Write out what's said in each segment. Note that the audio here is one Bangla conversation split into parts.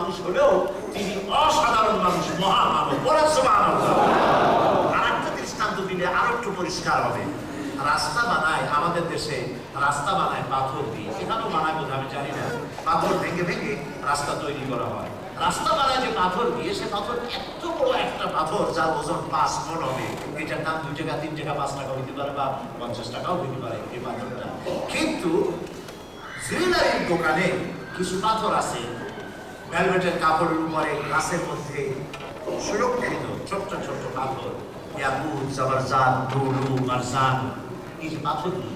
মানুষ হলেও তিনি অসাধারণ মানুষ, মহান মানব। বলেন সুবহানাল্লাহ। আরেকটা দৃষ্টান্ত দিলে আরো একটু পরিষ্কার হবে। রাস্তা বানায় আমাদের দেশে, রাস্তা বানায় পাথর দিয়ে। এখানেও বানায় বোধ আমি জানি না। পাথর ভেঙে ভেঙে রাস্তা তৈরি করা হয়। রাস্তা বানায় যে পাথর দিয়ে, সে পাথর এত বড় একটা পাথর যার ওজন 5 মণ হবে। এটার দাম 2 টাকা, 3 টাকা, 5 টাকা হইতে পারে, বা 50 টাকাও হইতে পারে এই পাথরটা। কিন্তু জুয়েলারির দোকানে কিছু পাথর আছে, ভেলভেটের কাপড়ের উপরে গ্লাসের মধ্যে সুরক্ষিত ছোট্ট ছোট্ট পাথর, ইয়াকুত, জবরজাত, লুলু, মারজান, এই যে পাথরগুলো,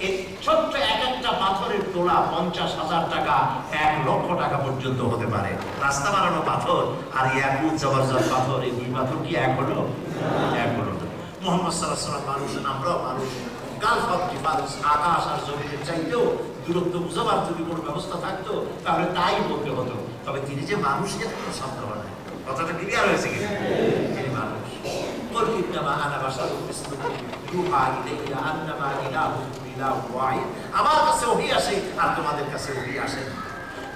এই ছোট্ট এক একটা পাথরের তোলা 50,000 টাকা, 1 লক্ষ টাকা পর্যন্ত হতে পারে। রাস্তা বানানো পাথর আর ইয়াকুত, জবরজাত পাথর, এই দুই পাথর কি এক হলো? এক হলো না। মুহাম্মদ সাল্লাল্লাহু আলাইহি ওয়াসাল্লাম মানুষ, আমরাও মানুষ। গালফ অফ ডিফারেন্স, আকাশ আর জমিনের চাইতেও দূরত্ব বুঝাবার যদি কোনো ব্যবস্থা থাকতো তাহলে তাই বলতে হতো। তবে তিনি যে মানুষ, এটা কোনো সন্দেহ নাই। কথাটা ক্লিয়ার হয়েছে কি? তিনি মানুষ। আমার কাছে ওহী আসে আর তোমাদের কাছে ওহী আসে।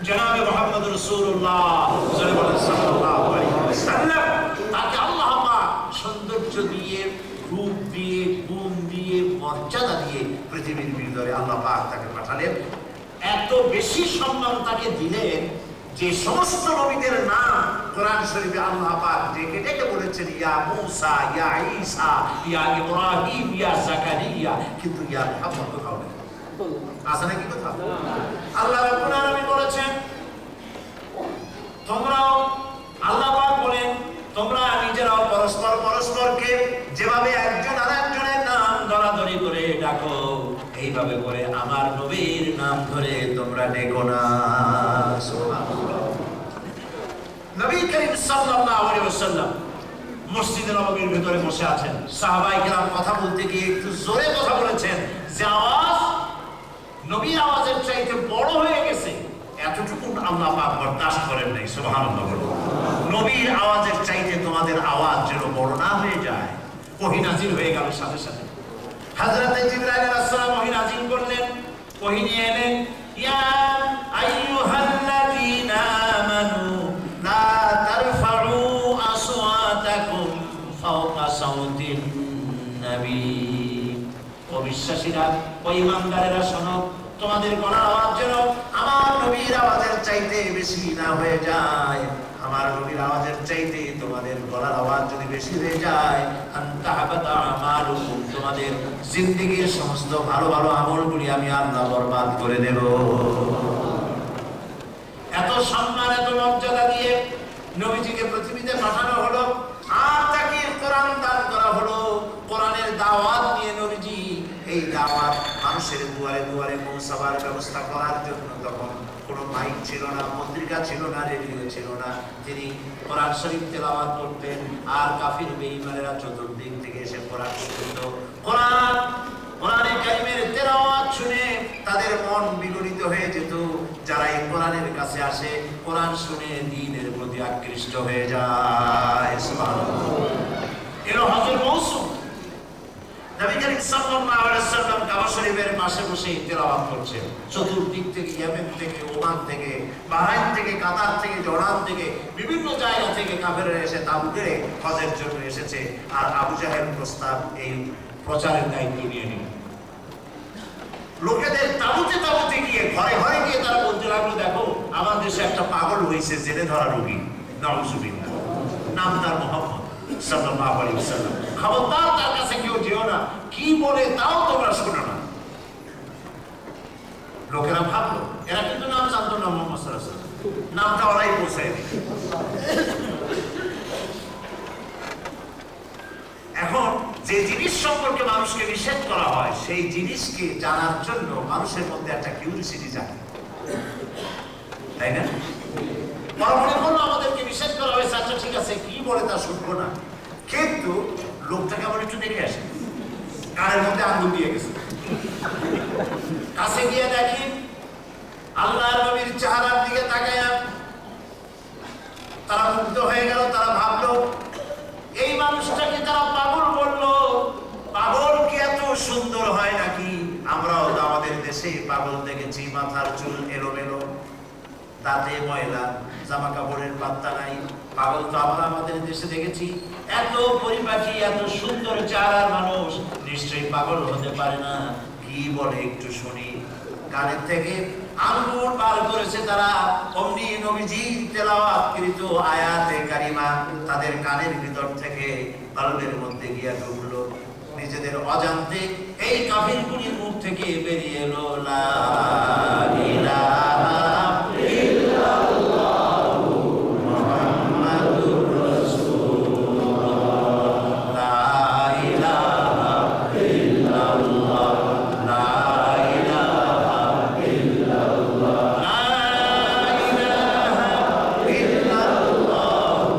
জনাবে মুহাম্মদ রাসূলুল্লাহ সাল্লাল্লাহু আলাইহি ওয়াসাল্লাম, তাকে আল্লাহ পাক সৌন্দর্য দিয়ে, রূপ দিয়ে, গুণ দিয়ে, মর্যাদা দিয়ে পৃথিবীর ভিতরে আল্লাহ পাক তাকে পাঠালেন। এত বেশি সম্মান তাকে দিলেন যে সমস্ত নবীদের নাম কোরআন শরীফে আল্লাহ পাক ডেকে ডেকে বলেছেন, ইয়া মূসা, ইয়া ঈসা, ইয়া ইব্রাহিম, ইয়া জাকারিয়া, কিন্তু ইয়া মুহাম্মদ কোথাও নেই। আছে নাকি কোথাও? আল্লাহ রাব্বুল আলামিন বলেছেন, তোমরাও, আল্লাহ পাক বলেন, তোমরা নিজেরাও পরস্পর পরস্পরকে যেভাবে একজন আরেকজনের নাম ধরাধরি করে ডাকো, এইভাবে করে আমার নবীর নাম ধরে তোমরা ডেকো না। সুবহানাল্লাহ। নবী করিম সাল্লাল্লাহু আলাইহি ওয়াসাল্লাম মসজিদে নববীর ভিতরে বসে আছেন। সাহাবায়ে কেরাম কথা বলতে গিয়ে একটু জোরে কথা বলেছেন, যে আওয়াজ নবীর আওয়াজের চাইতে বড় হয়ে গেছে, এতটুকু আল্লাহ পাক বরদাস্ত করেন নাই। সুবহানাল্লাহ। নবীর আওয়াজের চাইতে তোমাদের আওয়াজ যেন বড় না হয়ে যায়। ওহী নাযিল হয়ে গেল সাথে সাথে। হযরত জিবরাইল আলাইহিস সালাম ওহী নাযিল করলেন, ওহী নিয়ে এলেন। ইয়া আইয়ুহাল্লাযীনা আমানু লা তারফাউ আসওয়াতাকুম ফাওকা সাওতিন নবী। ও বিশ্বাসীরা, ও ঈমানদারেরা শোনো, তোমাদের গলার আওয়াজ যেন আমার নবীর আওয়াজের চাইতে বেশি না হয়ে যায়। আমার নবীর আওয়াজের চাইতে তোমাদের গলার আওয়াজ যদি বেশি হয়ে যায়, আনতাহাবাতা আমালুকুম, তোমাদের জিন্দেগীর সমস্ত ভালো ভালো আমলগুলি আমি আল্লাহ বরবাদ করে দেব। এত সম্মান, এত মর্যাদা দিয়ে নবীজিকে পৃথিবীতে পাঠানো হলো, আর তাকে কোরআন দান করা হলো। কোরআনের দাওয়াত নিয়ে নবীজি এই দাওয়াত মানুষের দুয়ারে দুয়ারে পৌঁছাবার ব্যবস্থা করার জন্য তখন কোনো মাইক ছিল না, পত্রিকা ছিল না, রেডিও ছিল না। তিনি কোরআন শরীফ তেলাওয়াত করতেন, আর কাফির বেঈমানেরা চতুর্দিক থেকে এসে কোরআন শুনতো। কোরআনে কারীমের তেলাওয়াত শুনে তাদের মন বিগলিত হয়ে যেত। যারা এই কোরআনের কাছে আসে, কোরআন শুনে দ্বীনের প্রতি আকৃষ্ট হয়ে যায়। সুবহানাল্লাহ। এর হজের মৌসুম। নবী করিম সাল্লাল্লাহু আলাইহি ওয়াসাল্লাম কাবা শরীফের পাশে বসে তেলাওয়াত করছেন। চতুর্দিক থেকে, ইয়েমেন থেকে, ওমান থেকে, বাহরাইন থেকে, কাতার থেকে, জর্ডান থেকে, বিভিন্ন জায়গা থেকে কাফেররা এসে তাবু গেড়ে হজের জন্য এসেছে। আর আবু জাহেল প্রস্তাব, এই প্রচারের দায়িত্ব নিয়ে নিল। লোকেদের তাবুতে তাবুতে গিয়ে, ঘরে ঘরে গিয়ে তারা বলতে লাগলো, দেখো আমার দেশে একটা পাগল হয়েছে, জেলে ধরা রোগী, নাউজুবিল্লাহ, নাম তার মুহাম্মদ সাল্লাল্লাহু আলাইহি ওয়াসাল্লাম। খবরদার তার কাছে কেউ যেও না, কি বলে তাও তোমরা শোনো না। লোকেরা ভাবলো, এরা কিন্তু নাম জানতো না মুহাম্মদ সাল্লাল্লাহু আলাইহি ওয়াসাল্লাম, নামটা ওরাই পৌঁছায় দিল। এখন যে জিনিস সম্পর্কে মানুষকে নিষেধ করা হয়, সেই জিনিসকে জানার জন্য মানুষের মধ্যে একটা কিউরিসিটি জাগে, তাই না? মনে করলো আমাদেরকে নিষেধ করা হয়েছে, আচ্ছা ঠিক আছে, কি বলে তা শুনবো না। কিন্তু লোকটাকে আবার একটু দেখে আসে, কানের মধ্যে আঙ্গুল দিয়ে গেছে। কাছে গিয়ে দেখি, আল্লাহর নবীর চেহারার দিকে তাকায়া তারা মুগ্ধ হয়ে গেল। তারা ভাবলো, এই মানুষটাকে তারা পাগল বললো, পাগল কি এত সুন্দর হয় নাকি? আমরাও তো আমাদের দেশে পাগল দেখেছি, মাথার চুল এলোমেলো, দাঁতে ময়লা, জামা কাপড়ের পাত্তা নাই। পাগল তো আমরা আমাদের দেশে দেখেছি, এত পরিপাটি এত সুন্দর চেহারার মানুষ নিশ্চয়ই পাগল হতে পারে না। কি বলে একটু শুনি। কানের থেকে আঙ্গুর বার করেছে তারা, অমনি নবীজির তেলাওয়াতকৃত আয়াতে কারিমা তাদের কানের ভিতর থেকে বাল্বের মধ্যে গিয়া ঢুকলো। নিজেদের অজান্তে এই কাফিরগুলির মুখ থেকে বেরিয়ে এলো লা ইলাহা ইল্লাল্লাহু মুহাম্মাদুর রাসূলুল্লাহ, লা ইলাহা ইল্লাল্লাহ, লা ইলাহা ইল্লাল্লাহ, লা ইলাহা ইল্লাল্লাহু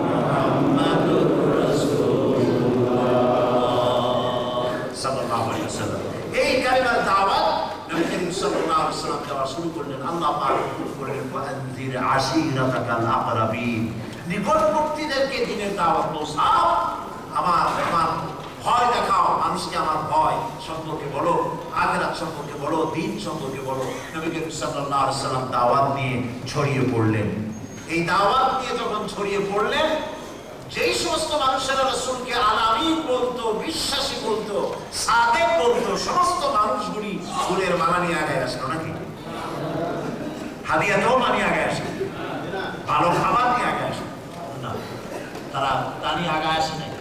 মুহাম্মাদুর রাসূলুল্লাহ সাল্লাল্লাহু আলাইহি ওয়াসাল্লাম। এই কালিমার দাওয়াত নবী করিম সাল্লাল্লাহু আলাইহি ওয়াসাল্লাম দেওয়া শুরু করলেন। আল্লাহ পাক বললেন ওয়ানজির আশীরাতাকাল আকরাবিন, নিকটবর্তীদেরকে দ্বীনের দাওয়াত পৌঁছাও, আমার ভয় দেখাও, মানুষকে আমার ভয় সম্পর্কে বলো, আখিরাত সম্পর্কে বলো, দ্বীন সম্পর্কে বলো। নবী করিম সাল্লাল্লাহু আলাইহি ওয়াসাল্লাম দাওয়াত নিয়ে ছড়িয়ে পড়লেন। এই দাওয়াত নিয়ে যখন ছড়িয়ে পড়লেন, যেই সমস্ত মানুষেরা রাসূলকে আল-আমিন বলতো, বিশ্বাসী বলতো, সাদেক বলতো, সমস্ত মানুষগুলি ফুলের মালা নিয়ে আগে আসলো নাকি? হাদিয়াতেও মানিয়ে আগে আসে, ভালো খাবার নিয়ে আগে আসে না, তারা তা নিয়ে আগে আসে নাই।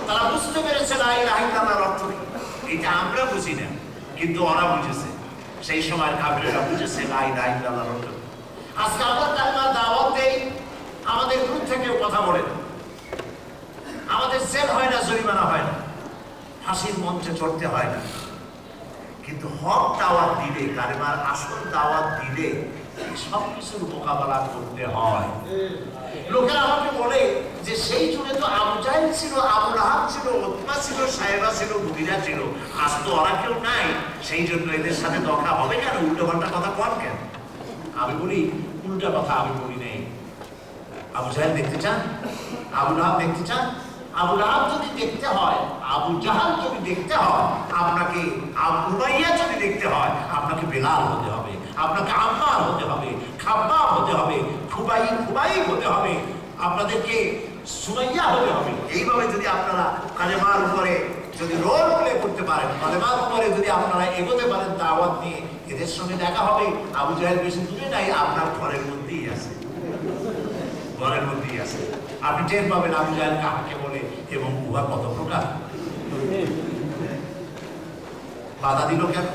তারা বুঝতে পেরেছে লা ইলাহা ইল্লাল্লাহর অর্থ কি। এটা আমরা বুঝি না, কিন্তু ওরা বুঝেছে। সেই সময়ের কাফিররা বুঝেছে লা ইলাহা ইল্লাল্লাহর অর্থ। আজকে আমরা কালিমার দাওয়াত দেই, আমাদের বিরুদ্ধে কেউ কথা বলে না, আমাদের জেল হয় না, জরিমানা হয় না, ফাঁসির মঞ্চে চড়তে হয় না। কিন্তু হক দাওয়াত দিলে, কালিমার আসল দাওয়াত দিলে সবকিছুর মোকাবেলা করতে হয়। লোকেরা আমাকে বলে যে সেই যুগে তো আবু জাহেল ছিল, আবু লাহাব ছিল, উতবা ছিল, সাহেবা ছিল, মুগিরা ছিল, আজ তো ওরা কেউ নাই, সেই জন্য এদের সাথে দেখা হবে কেন? উল্টো পাল্টা কথা কন কেন? আমি বলি উল্টা কথা আমি বলি নেই। আবু জাহেল দেখতে চান? আবু লাহাব দেখতে চান? আবু লাহাব যদি দেখতে হয়, আবু জাহাল যদি দেখতে হয়, আপনাকে আবু উমাইয়া যদি দেখতে হয়, আপনাকে বেলাল হতে হবে, আপনাকে আম্মার হতে হবে, খাব্বাব হতে হবে, খুবাইব হতে হবে, আপনাদেরকে সুমাইয়া হতে হবে। এইভাবে যদি আপনারা কালেমার উপরে যদি রোল প্লে করতে পারেন, কালেমার উপরে যদি আপনারা এগোতে পারেন দাওয়াত নিয়ে, এদের সঙ্গে দেখা হবে। আবু জাহেল বেশি দূরে নাই, আপনার ঘরের মধ্যেই আছে, ঘরের মধ্যেই আছে। আপনি টের পাবেন আবু জাহেল কাহাকে বলে এবং উহা কত প্রকার। বাধা দিল কেন?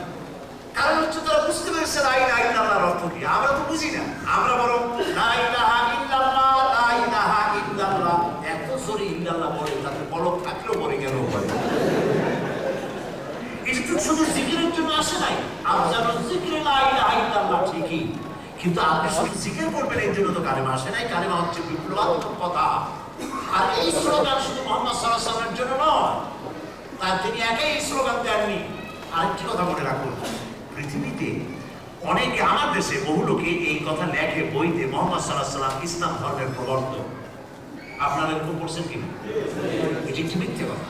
কারণ হচ্ছে তারা বুঝতে পেরেছে লা ইলাহা ইল্লাল্লাহর অর্থ কি। আমরা তো বুঝি না, আমরা বরং লা ইলাহা ইল্লাল্লাহ, লা ইলাহা ইল্লাল্লাহ এত জোরে ইল্লাল্লাহ বলে তাতে পলক থাকলেও পরে গেল বলে। এটা তো শুধু জিকিরের জন্য আসে নাই। আপনার জিকিরে লা ইলাহা ইল্লাল্লাহ ঠিকই, কিন্তু আপনি শুধু জিকির করবেন এর জন্য তো কালেমা আসে নাই। কালেমা হচ্ছে বিপ্লবাত্মক কথা। আর এই স্লোগান শুধু মুহাম্মদ সাল্লাল্লাহু আলাইহি ওয়াসাল্লামের জন্য নয়, তার তিনি একাই এই স্লোগান দেননি। আরেকটি কথা মনে রাখুন, পৃথিবীতে অনেকে, আমার দেশে বহু লোকে এই কথা লেখে বইতে, মুহাম্মদ সাল্লাল্লাহু আলাইহি ওয়াসাল্লাম ইসলাম ধর্মের প্রবর্তক। আপনারা এরকম পড়ছেন কিনা? এটি একটি মিথ্যে কথা।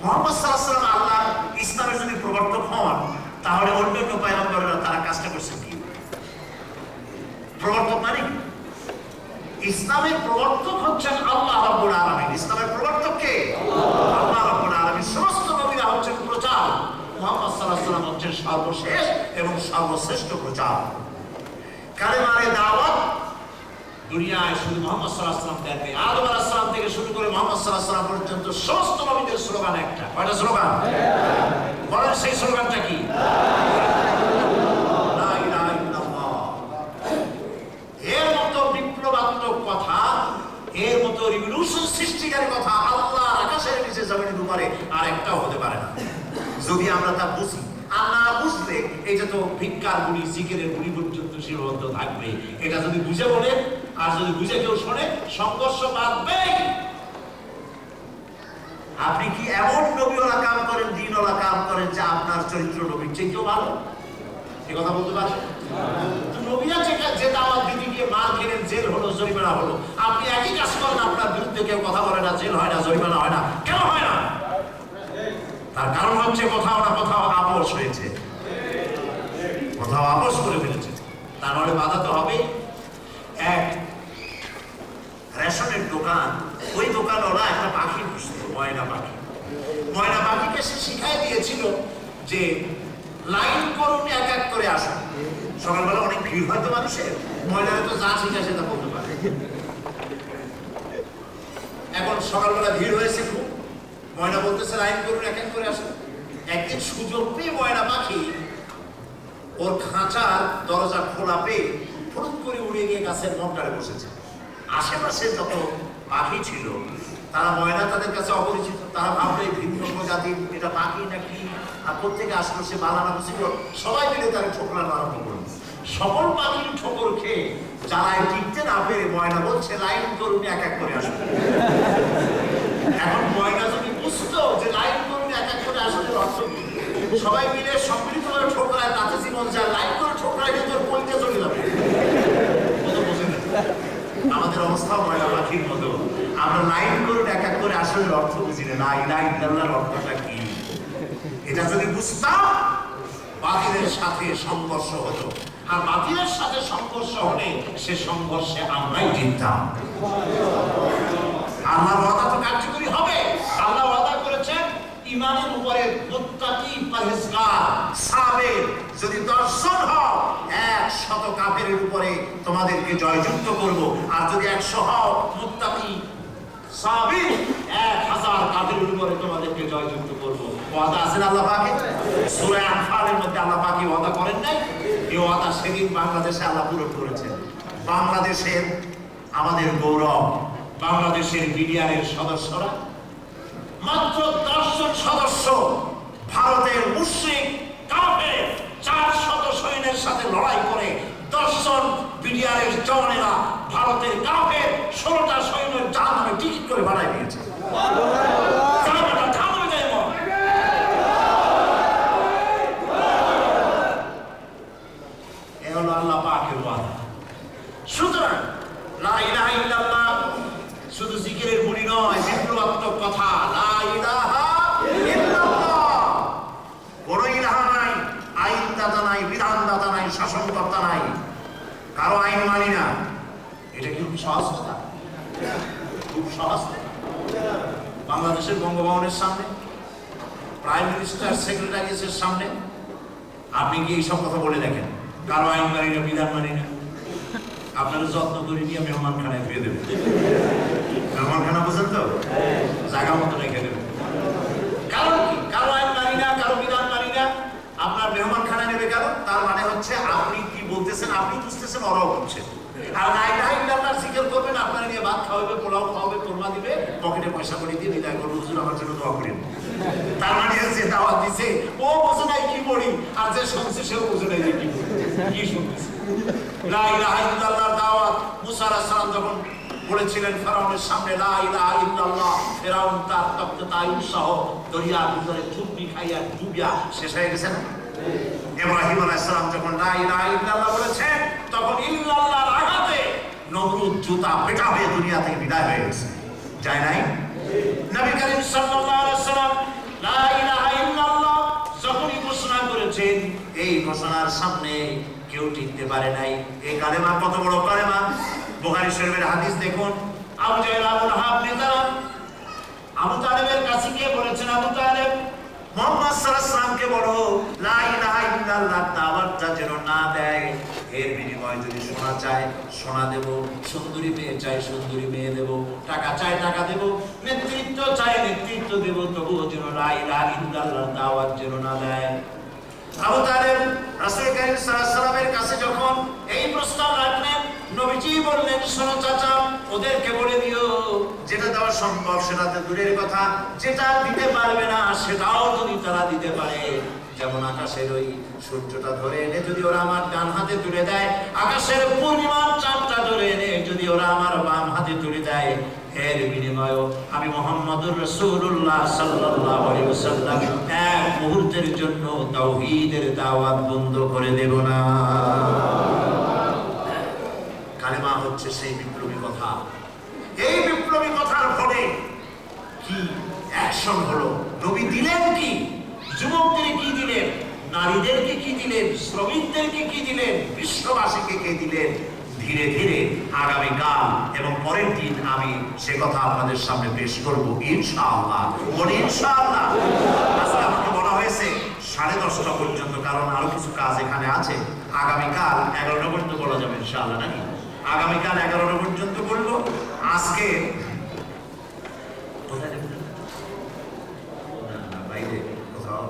মুহাম্মদ সাল্লাল্লাহু আলাইহি ওয়াসাল্লাম আল্লাহ ইসলামের যদি প্রবর্তক হন, তাহলে অন্যান্য পয়গম্বররা তারা কাজটা করছেন কি? প্রবর্তক মানে কি? ইসলামের প্রবর্তক হচ্ছেন আল্লাহ রাব্বুল আলামিন। ইসলামের প্রবর্তক কে? আল্লাহ রাব্বুল আলামিন। সমস্ত নবীরা হচ্ছেন প্রচার, মুহাম্মদ সাল্লাল্লাহু আলাইহি ওয়াসাল্লাম হচ্ছেন সর্বশেষ এবং সর্বশ্রেষ্ঠ প্রচার। কালেমারে দাওয়াত দুনিয়ায় শুধু মুহাম্মদ সাল্লাল্লাহু আলাইহি ওয়াসাল্লাম দেননি। আদম আলাইহিস সালাম থেকে শুরু করে মুহাম্মদ সাল্লাল্লাহু আলাইহি ওয়াসাল্লাম পর্যন্ত সমস্ত নবীদের স্লোগান একটা। কয়টা স্লোগান? বলেন সেই স্লোগানটা কি? লা ইলাহা ইল্লাল্লাহ। এর মতো বিপ্লবাত্মক কথা, এর মতো রিভলিউশন সৃষ্টিকারী কথা আল্লাহর আকাশের নিচে জমিনের উপরে আর একটাও হতে পারে না, যদি আমরা তা বুঝি। আর না বুঝলে এটা তো ভিক্ষার গুলি, জিকিরের গুলি পর্যন্ত সীমাবদ্ধ থাকবে। এটা যদি বুঝে বলে আর যদি বুঝে কেউ শোনে, সংঘর্ষ বাঁধবেই। আপনি কি এমন নবীওয়ালা কাম করেন, দ্বীনওয়ালা কাম করেন যে আপনার চরিত্র নবীর চেয়েও ভালো? এ কথা বলতে পারেন? নবীরা যে দাওয়াত দিতে গিয়ে মার খেলেন, জেল হলো, জরিমানা হলো, আপনি একই কাজ করেন, আপনার বিরুদ্ধে কেউ কথা বলে না, জেল হয় না, জরিমানা হয় না। কেন হয় না? তার কারণ হচ্ছে কোথাও না কোথাও আপোষ হয়েছে, কোথাও আপোষ করে ফেলেছে। তার মানে বাধা তো হবে। এক রেশনের দোকান, ওই দোকানওয়ালা একটা পাখি পুষত, ময়না পাখি। ময়না পাখিকে সে শিখাই দিয়েছিল যে লাইন করুন, এক এক করে আসুন। সকালবেলা অনেক ভিড় হয়তো মানুষের, ময়নারা তো যা ঠিক আছে তা বলতে পারে। এখন সকালবেলা ভিড় হয়েছে খুব, ময়না বলতেছে লাইন করুন, এক এক করে আসুন। একদিন সুযোগ পেয়ে ময়না পাখি ওর খাঁচার দরজা খোলা পেয়ে ফুট করে উড়ে গিয়ে গাছের মন্ডারে বসেছে। আশেপাশে যত পাখি ছিল তারা ময়না তাদের কাছে অপরিচিত, তারা ভাবলে ভিন্ন প্রজাতির, এটা পাখি নাকি, আর কোথেকে আসলো সে বালানা বুঝিল, সবাই মিলে তারা ঠোকরানো আরম্ভ করল। সকল পাখির ঠোকর খেয়ে জ্বালায় টিকতে না পেরে ময়না বলছে লাইন করুন, এক এক করে আসুন। এখন ময়না যদি বুঝতো যে লাইন করুন, এক এক করে আসলে অর্থ কি, সবাই মিলে সম্মিলিত ভাবে ঠোকরায়, তাতে জীবন যায় লাইন করে ঠোকরায় কিন্তু পরিতে চলে যাবে। আমাদের অবস্থা ময়না পাখির মতো, আমরা লাইন করুন, এক এক করে আসলে অর্থ বুঝি না। লাইন ইল্লাল্লাহর অর্থটা কি, এটা যদি বুঝতাম বাতিলের সাথে সংঘর্ষ হতো, আর বাতিলের সাথে সংঘর্ষ হলে সে সংঘর্ষে আমরাই জিততাম। আল্লাহর ওয়াদা তো কার্যকরী হবে। আল্লাহ ওয়াদা করেছেন ঈমানের উপরে মুত্তাকি পরহেজগার সাবির যদি 10 জন হও 100 কাফেরের উপরে তোমাদেরকে জয়যুক্ত করব, আর যদি 100 হও মুত্তাকি সাবির 1000 কাফেরের উপরে তোমাদেরকে জয়যুক্ত করব। ওয়াদা আছে আল্লাহ পাকের। সূরা আনফালের মধ্যে আল্লাহ পাক ওয়াদা করেন নাই? এই ওয়াদা সেদিন বাংলাদেশে আল্লাহ পূরণ করেছেন। বাংলাদেশের আমাদের গৌরব, বাংলাদেশের বিডিআরের সদস্যরা মাত্র 10 জন সদস্য ভারতের মুশরিক কাফের 400 সৈন্যের সাথে লড়াই করে 10 জন বিডিআরের জওয়ানেরা ভারতের কাফের 16টা সৈন্যের জাহান্নামে টিকিট করে বাড়াই দিয়েছে। আল্লাহ পাকের ওয়াদা। সুতরাং লা ইলাহা ইল্লাল্লাহ শুধু জিকিরের গুণী নয়, বিপ্লবাত্মক কথা। লা ইলাহা ইল্লাল্লাহ, কোন ইলাহা নাই, আইনদাতা নাই, বিধানদাতা নাই, শাসনকর্তা নাই, কারো আইন মানি না। এটা কি খুব সহজ কথা? খুব সহজ কথা। বাংলাদেশের বঙ্গভবনের সামনে, প্রাইম মিনিস্টার সেক্রেটারিয়েটের সামনে আপনি কি এইসব কথা বলে দেখেন, কারো আইন মানি না, বিধান মানি না। আপনারা যত্ন করে নিয়ে মেহমানখানায় ফিরে দেবেন। মেহমানখানা বুঝেন তো, জায়গা মতো রেখে দেবেন। কারণ কি? কারো আইন মানি না, কারো বিধান মানি না, আপনার মেহমানখানা নেবে কেন? তার মানে হচ্ছে আপনি কি বলতেছেন, আপনি বুঝতেছেন, ওরাও বুঝছেন। আর লা ইলাহা ইল্লাল্লাহ জিকির করবেন, আপনারা নিয়ে ভাত খাওয়াবে, পোলাও খাওয়াবে, কোরমা দিবে, পকেটে পয়সা করে দিয়ে বিদায় করবে, হুজুর আমার জন্য দোয়া করেন। তার মানে যে দাওয়াত দিছে ও বুঝে নাই কি পড়ি, আর যে শুনছে সেও বুঝে নাই কি পড়ি, কি শুনতেছে। লা ইলাহা ইল্লাল্লাহর দাওয়াত মুসা আলাইহিস সালাম যখন বলেছিলেন ফেরাউনের সামনে লা ইলাহা ইল্লাল্লাহ, ফেরাউন তার তপ্ততায় উৎসাহ দরিয়ার ভিতরে চুপড়ি খাইয়া ডুবিয়া শেষ হয়ে গেছে না? ইব্রাহিম আলাইহিস সালাম যখন লা ইলাহা ইল্লাল্লাহ বলেছেন, তখন ইল্লাল্লাহর আঘাতে নমরুদ জুতা পেটা হয়ে দুনিয়া থেকে বিদায় হয়ে গেছে, যায় নাই? নবী করিম সাল্লাল্লাহু আলাইহি ওয়াসাল্লাম লা ইলাহা ইল্লাল্লাহ যখনই ঘোষণা করেছেন, এই ঘোষণার সামনে কেউ টিকতে পারে নাই। এই কালেমা কত বড় কালেমা! বুখারী শরীফের হাদিস দেখুন, আবু জাহেল আবু লাহাব নেতারা আবু তালেবের কাছে গিয়ে বলেছেন, আবু তালেব মুহাম্মদ সাল্লাল্লাহু আলাইহি ওয়াসাল্লামকে বলো লা ইলাহা ইল্লাল্লাহ দাওয়াতটা যেন না দেয়, এর বিনিময়ে যদি সোনা চায় সোনা দেব, সুন্দরী মেয়ে চাই সুন্দরী মেয়ে দেব, টাকা চাই টাকা দেব, নেতৃত্ব চাই নেতৃত্ব দেব, তবুও যেন লা ইলাহা ইল্লাল্লাহ দাওয়াত যেন না দেয়। আবু তালেব রাসূল কারীম সাল্লাল্লাহু আলাইহি ওয়াসাল্লামের কাছে যখন এই প্রস্তাব রাখলেন, নবীজি বললেন, শোনো চাচা, ওদেরকে বলে দিও যেটা দেওয়া সম্ভব সেটা তো দূরের কথা, যেটা দিতে পারবে না সেটাও যদি তারা দিতে পারে, যেমন আকাশের ওই সূর্যটা ধরে এনে যদি ওরা আমার ডান হাতে তুলে দেয়, আকাশের পূর্ণিমার চাঁদটা ধরে এনে যদি ওরা আমার বাম হাতে তুলে দেয়, এর বিনিময়ে আমি মুহাম্মদুর রাসূলুল্লাহ সাল্লাল্লাহু আলাইহি ওয়াসাল্লাম এক মুহূর্তের জন্য তাওহীদের দাওয়াত বন্ধ করে দেব না। কালেমা হচ্ছে সেই বিপ্লবী কথা। এই বিপ্লবী কথার ফলে কি অ্যাকশন হলো? নবী দিলেন কি? যুবকদের কি দিলেন? নারীদেরকে কি দিলেন? শ্রমিকদেরকে কি দিলেন? বিশ্ববাসীকে কে দিলেন? ধীরে ধীরে আগামীকাল এবং পরের দিন আমি সে কথা আপনাদের সামনে পেশ করব ইনশাআল্লাহ। বলি ইনশাআল্লাহ। আজকে আমাকে বলা হয়েছে 10:30 পর্যন্ত, কারণ আরো কিছু কাজ এখানে আছে। আগামীকাল 11টা পর্যন্ত বলা যাবে ইনশাআল্লাহ, নাকি? আগামীকাল 11টা পর্যন্ত বলবো। আজকে বাইরে কোথাও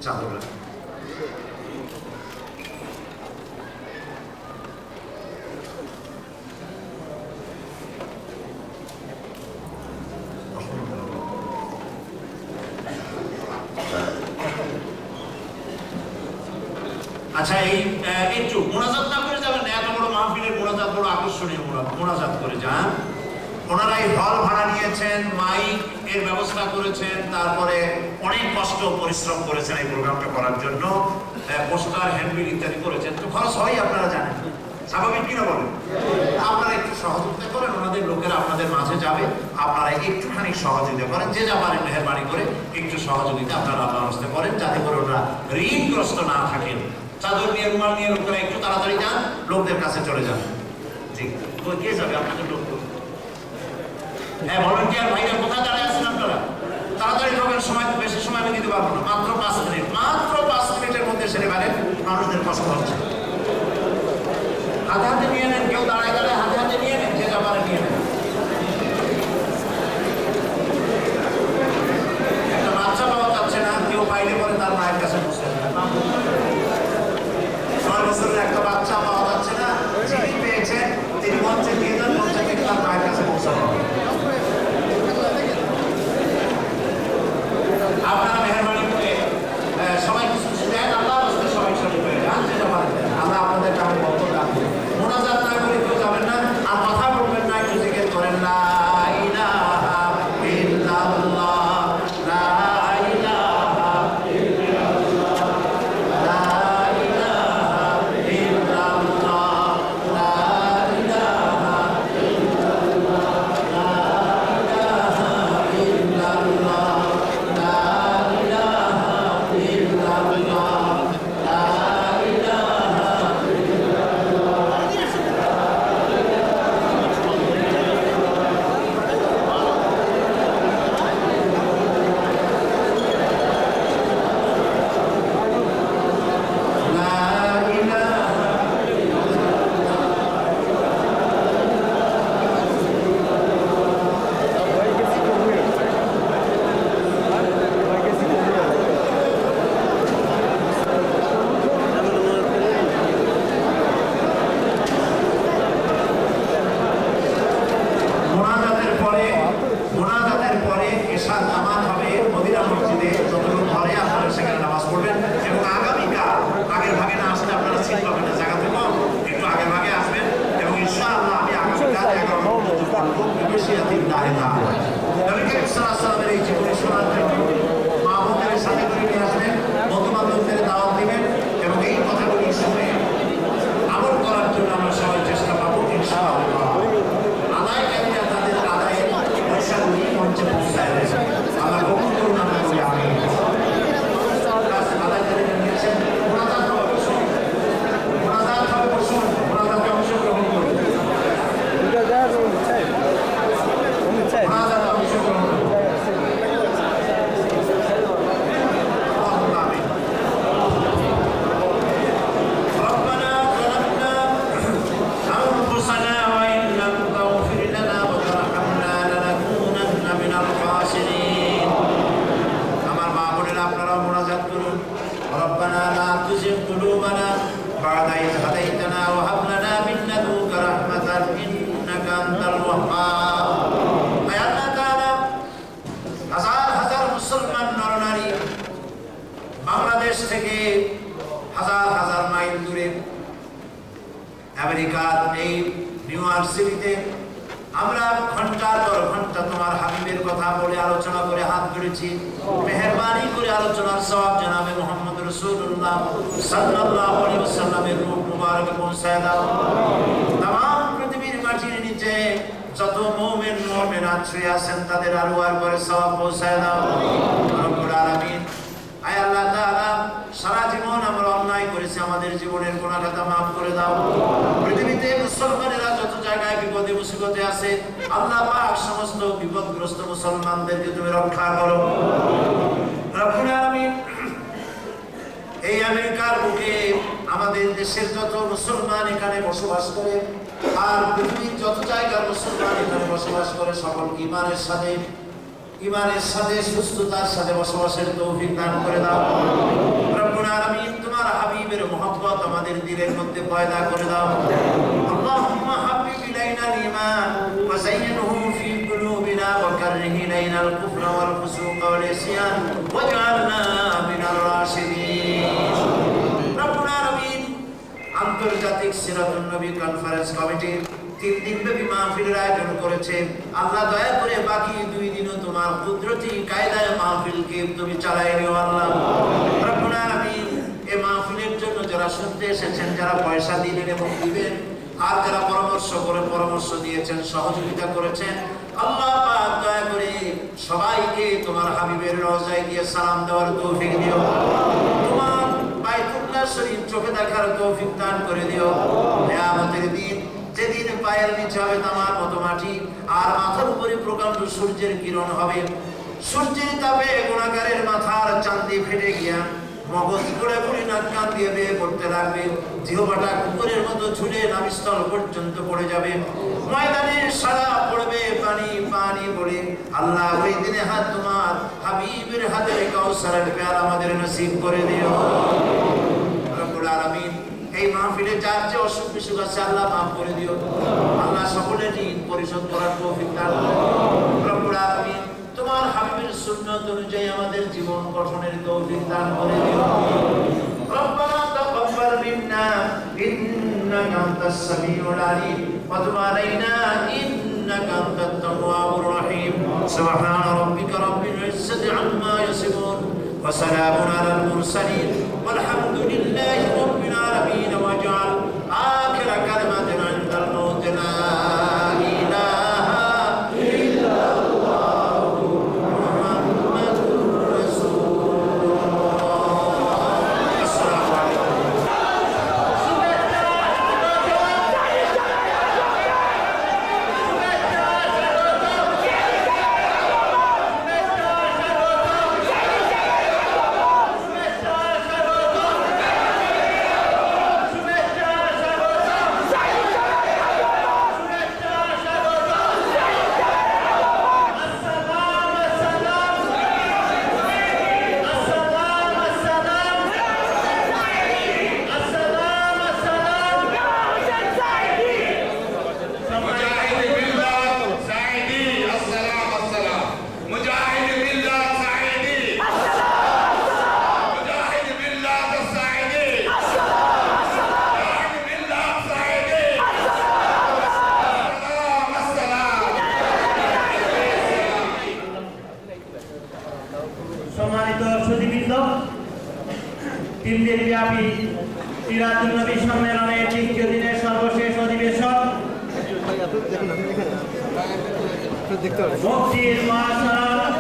চাদর আচ্ছা, এই একটু মোনাজাত না করে যাবেন না। এত বড় মাহফিলের মোনাজাত বড় আকর্ষণীয় মোনাজাত করে যান। ওনারা এই হল ভাড়া নিয়েছেন, মাইক এর ব্যবস্থা করেছেন, তারপরে অনেক কষ্ট পরিশ্রম করেছেন এই প্রোগ্রামটা করার জন্য, পোস্টার হ্যান্ডবিল ইত্যাদি করেছেন। তো খরচ হয় আপনারা জানেন, স্বাভাবিক কিনা বলেন? আপনারা একটু সহযোগিতা করেন, ওনাদের লোকেরা আপনাদের মাঝে যাবে, আপনারা একটুখানি সহযোগিতা করেন, যে যা পারেন মেহেরবানি করে একটু সহযোগিতা আপনারা আল্লাহর রাস্তায় করেন, যাতে করে ওরা ঋণগ্রস্ত না থাকেন। চাদর নিয়ে রুমাল নিয়ে লোকেরা একটু তাড়াতাড়ি যান, লোকদের কাছে চলে যান। জি, কে যাবে আপনাদের লোক? হ্যাঁ, ভলান্টিয়ার ভাইরা কোথায় দাঁড়িয়ে আছেন আপনারা? তাড়াতাড়ি ঢোকেন, সময় বেশি সময় আমি দিতে পারবো না। মাত্র 5 মিনিট, মাত্র 5 মিনিটের মধ্যে সেরে পারেন। মানুষদের কষ্ট হচ্ছে। হাতে হাতে নিয়ে নেন, কেউ দাঁড়ায় দাঁড়ায় হাতে হাতে নিয়ে নেন, যে যাবারে নিয়ে নেন। একটা বাচ্চা পাওয়া যাচ্ছে না, কেউ পাইলে পরে তার মায়ের কাছে বসে 9 বছরের একটা বাচ্চা পাওয়া যাচ্ছে না, যিনি পেয়েছেন তিনি মঞ্চে দিয়ে দেন, মঞ্চে থেকে তার মায়ের কাছে পৌঁছানো। আপনারা মেহরবানি করে সবাই কিছু কিছু দেন, আল্লাহ রাস্তায় সবাই শরীর হয়ে যান, যেটা পারেন। আমরা আপনাদের কাছে বক্তব্য রাখবো। মোনাজাত না করে কেউ যাবেন না, আর কথা বলবেন না, একটু জিকির করেন লা ইলাহা ইল্লাল্লাহ, লা ইলাহা ইল্লাল্লাহ, লা ইলাহা ইল্লাল্লাহ, লা ইলাহা ইল্লাল্লাহ, লা ইলাহা ইল্লাল্লাহ, লা ইলাহা ইল্লাল্লাহ, লা ইলাহা মোনাজাতের পরে এশার নামাজ হবে মদিনা মসজিদে। যতক্ষণ ঘরে আপনারা সেখানে নামাজ পড়বেন, এবং আগামীকাল আগের ভাগে না আসলে আপনারা সিট পাবেন না, জায়গা থেকে একটু আগের ভাগে আসবেন। এবং ইনশাআল্লাহ আমি আগামীকাল 11 পর্যন্ত পড়বো বিবেশিয়াতিল্লাহি তাআলা। নবী করিম সাল্লাল্লাহু আলাইহি ওয়াসাল্লামের এই জীবনী শোনার জন্য মা বোনদের সাথে করে নিয়ে আসবেন, বন্ধু-বান্ধবদের দাওয়াত দিবেন, এবং এই কথাগুলি শুনে আমল করার জন্য আমরা সবাই চেষ্টা পাবো ইনশাআল্লাহ। আদায়কারীরা তাদের আদায়ের পয়সাগুলি মঞ্চে পৌঁছায় দেয়। আমরা কখন করুন আমরা বলি আমি আদায়কারীরা নিয়েছেন। মোনাজাত হবে বসুন, মোনাজাত হবে বসুন, মোনাজাতে অংশগ্রহণ করুন, মোনাজাতে অংশগ্রহণ করুন। ربنا لا تزغ قلوبنا بعد إذ هديتنا وهب لنا من لدنك رحمة إنك أنت الوهاب। আয় আল্লাহ তাআলা, হাজার হাজার মুসলমান নরনারী বাংলাদেশ থেকে হাজার হাজার মাইল দূরে আমেরিকার এই নিউ ইয়র্ক সিটিতে আমরা ঘন্টার পর ঘন্টা তোমার হাবিবের কথা বলে আলোচনা করে হাত ধরেছি। মেহেরবানি করে আলোচনার সওয়াব জনাবে মুহাম্মদ রাসূলুল্লাহ সাল্লাল্লাহু আলাইহি ওয়াসাল্লামের রূহ মুবারক পৌঁছায় দাও। तमाम পৃথিবীর মাটির নিচে যত মুমিন মুমিনাত শুয়ে আছেন তাদের আরওয়ার করে সওয়াব পৌঁছায় দাও রব্বুল আলামিন। আয় আল্লাহ তাআলা, সারা জীবন আমরা অন্যায় করেছি, আমাদের জীবনের গুনাহ খাতা মাফ করে দাও। পৃথিবীতে মুসলমানের মুসিবতে আছে আল্লাহ পাক সমস্ত বিপদগ্রস্ত মুসলমানদেরকে তুমি রক্ষা করো রব্বুল আলামিন এই আমেরিকার বুকে আমাদের দেশের যত মুসলমান এখানে বসবাস করে আর পৃথিবীর যত জায়গার মুসলমান এখানে বসবাস করে সকলকে ইমানের সাথে সুস্থতার সাথে বসবাসের তৌফিক দান করে দাও রব্বুল আলামিন তোমার হাবিবের মহব্বত আমাদের দিলের মধ্যে পয়দা করে দাও আল্লাহুম্মা হাবিব ইলাইনাল ঈমান ওয়া যায়্যিনহু ফি কুলুবিনা ওয়া কাররিহ ইলাইনাল কুফরা ওয়াল ফুসুকা ওয়াল ইসয়ান ওয়াজআলনা মিনার রাশিদিন রব্বুল আলামিন আন্তর্জাতিক সিরাতুন নবী কনফারেন্স কমিটি 3 দিনব্যাপী মাহফিলের আয়োজন করেছে আল্লাহ দয়া করে বাকি 2 দিনও তোমার কুদরতি কায়দায় মাহফিলকে তুমি চালায় নিও আল্লাহ রব্বুল আলামিন এই মাহফিলের জন্য যারা শুনতে এসেছেন যারা পয়সা দিলেন এবং দিবেন আর যারা পরামর্শ দিয়েছেন সহযোগিতা করেছেন আল্লাহ পাক দয়া করে সবাইকে তোমার হাবিবের রওজায় গিয়ে সালাম দেওয়ার তৌফিক দিও তোমার বাইতুল্লাহ শরীফ চোখে দেখার তৌফিক দান করে দিও কিয়ামতের দিন যেদিন পায়ের নিচে হবে তামার মতো মাটি আর মাথার উপরে প্রকাণ্ড সূর্যের কিরণ হবে সূর্যের তাপে গুনাহগারের মাথার চাঁদি ফেটে গিয়া মগজ গুড়ে গুড়ি নাক কান দিয়ে বেয়ে পড়তে লাগবে জিহ্বাটা কুকুরের মতো ঝুলে নাভিস্থল পর্যন্ত পড়ে যাবে ময়দানে সারা পড়বে পানি পানি পড়ে আল্লাহ ওই দিনে হাত তোমার হাবিবের হাতের কাউসারের পেয়ালা আমাদের নসিব করে দিও রব্বুল আলামিন এই মাহফিলে যার যে অসুখ বিসুখ আছে আল্লাহ মাফ করে দিও আল্লাহ সকলের ঋণ পরিশোধ করার তৌফিক দান করো রব্বুল আলামিন তোমার হাবিবের সুন্নাত অনুযায়ী আমাদের জীবন গঠনের তৌফিক দান করে দিও রব্বানা তাকাব্বাল মিন্না ইন্নাকা আনতাস সামিউল আলিম ওয়া তুব আলাইনা ইন্নাকা আনতাত তাওয়াবুর রহিম সুবহান রাব্বিকা রাব্বিল ইজ্জাতি আম্মা ইয়াসিফুন ওয়া সালামুন আলাল মুরসালিন والحمد لله رب العالمين واجعل آخر كلمتنا عند الموت لا إله إلا الله محمد رسول الله السلام عليكم সম্মানিত সুধীবৃন্দ 3 দিনব্যাপী সিরাতুন নবী সম্মেলনের 3য় দিনের সর্বশেষ অধিবেশন মুক্তির মহাসড়ক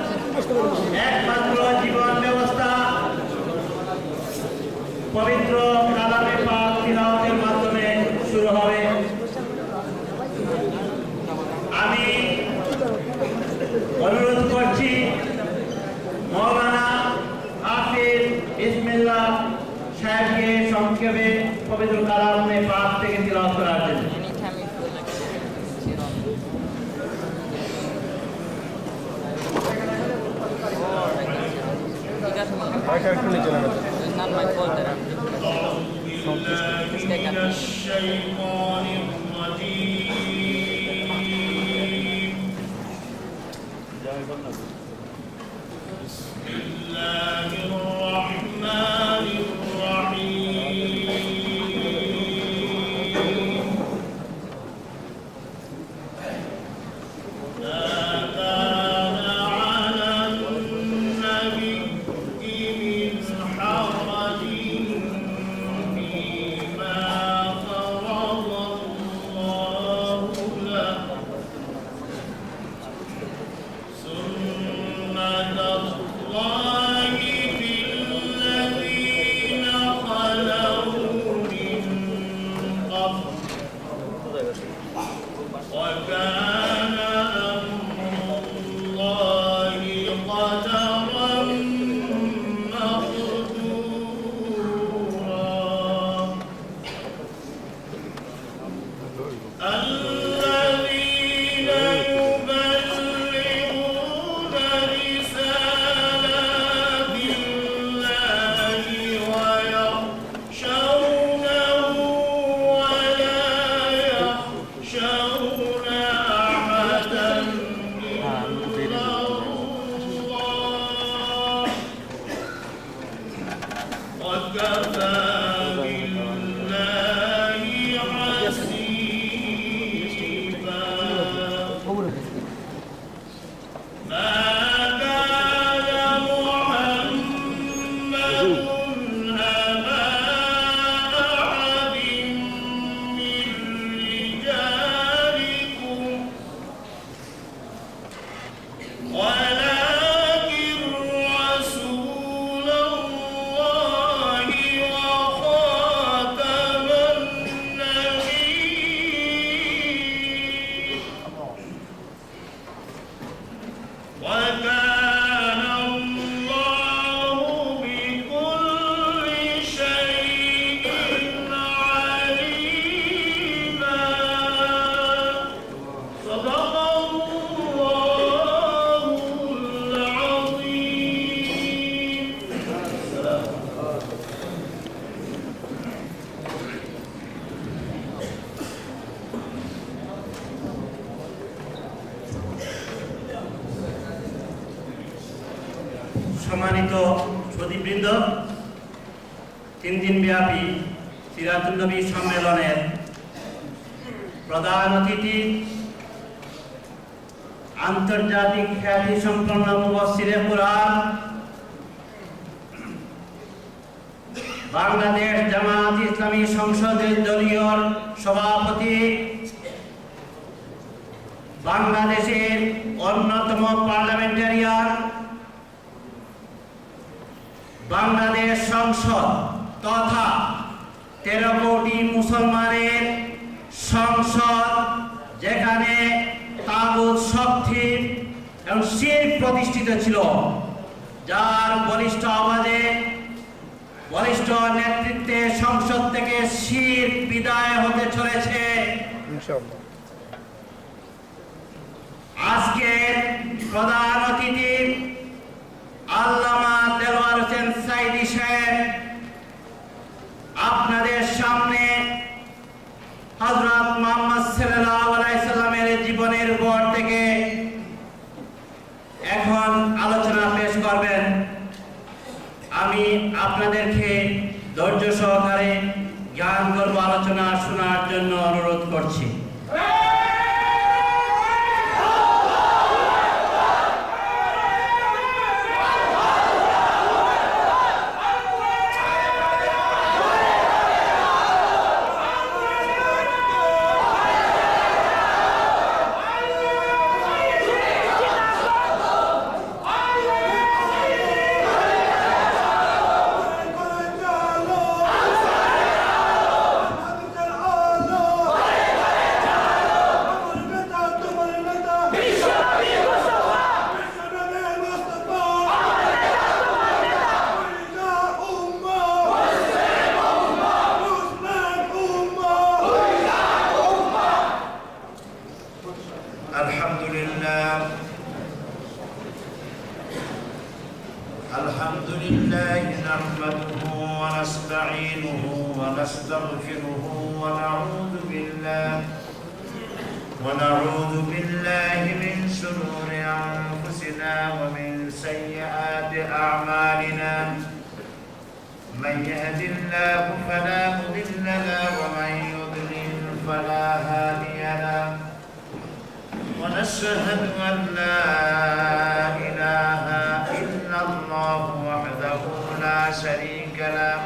একমাত্র জীবন ব্যবস্থা পবিত্র কালামে পাক তিলাওয়াতের মাধ্যমে শুরু হবে আমি অনুরোধ করছি মৌলানা হাফিজ বিসমিল্লাহ সাহেবকে সংক্ষেপে পবিত্র কালামে পাক থেকে তিলাওয়াত করার জন্য فيما فرض صدق الله العظيم. সম্মানিত সুধীবৃন্দ, 3 দিন ব্যাপী সিরাতুন নবী সম্মেলনের প্রধান অতিথি আন্তর্জাতিক খ্যাতি সম্পন্ন মুফাসসিরে কুরআন, বাংলাদেশ জামায়াত ইসলামী সংসদের দলীয় সভাপতি, বাংলাদেশের অন্যতম পার্লামেন্টারিয়ান, বাংলাদেশ সংসদ তথা 13 কোটি মুসলমানের সংসদ, যেখানে তাগুত শক্তি এবং শিরক প্রতিষ্ঠিত ছিল, যার বলিষ্ঠ আওয়াজে বলিষ্ঠ নেতৃত্বে সংসদ থেকে শিরক বিদায় হতে চলেছে। আজকের প্রধান অতিথি আল্লামা দেলোয়ার হোসেন সাইদি সাহেব আপনাদের সামনে হযরত মুহাম্মদ সাল্লাল্লাহু আলাইহি সাল্লামের জীবনের উপর থেকে এখন আলোচনা পেশ করবেন। আমি আপনাদেরকে ধৈর্য সহকারে জ্ঞান গর্ভ আলোচনা শোনার জন্য অনুরোধ করছি। الحمد لله نحمده ونستعينه ونستغفره ونعوذ بالله من شرور أنفسنا ومن سيئات أعمالنا. من يهد الله فلا مضل له ومن يضلل فلا هادي له. ونشهد أن لا إله إلا الله وحده لا شريك له.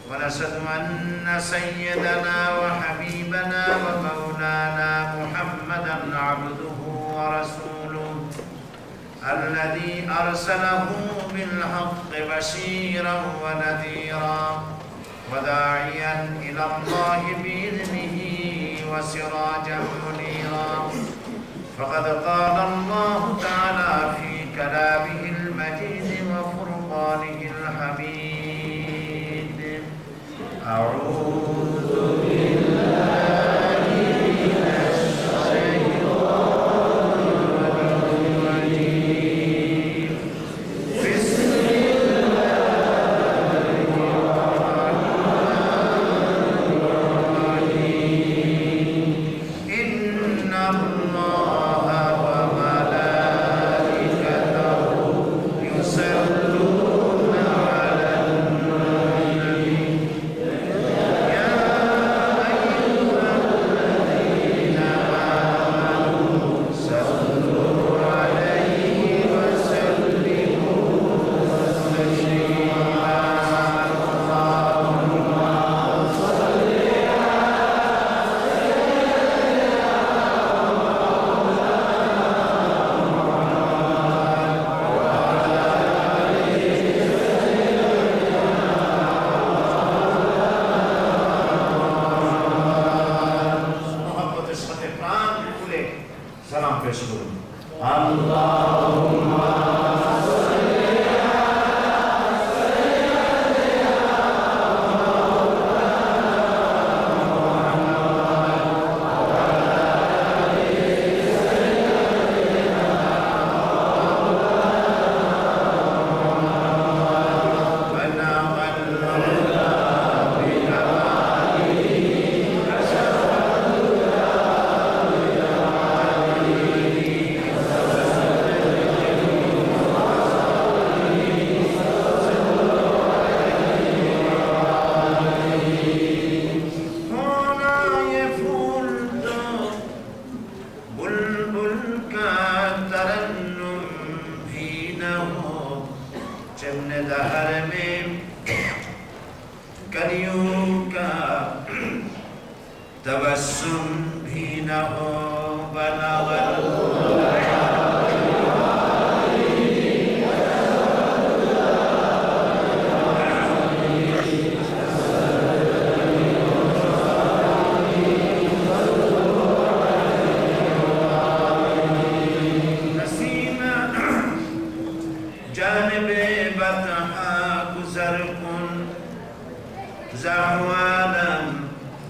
ونشهد أن سيدنا وحبيبنا ومولانا محمدا عبده ورسوله الذي أرسله بالحق بشيرا ونذيرا وداعيا إلى الله بإذنه وسراجا منيرا. فقد قال الله تعالى في كلامه المجيد وفرقانه الحميد: أعوذ بالله من الشيطان الرجيم. بسم الله الرحمن الرحيم. إن الله وملائكته يصلون على النبي. يا أيها الذين آمنوا صلوا عليه وسلموا تسليما. اللهم صل মোহাম্মদের সাথে প্রাণ খুলে সালাম পেশ করুন। আল্লাহুম্মা दहर में कलियों का तबस्सुम भी न हो बलागल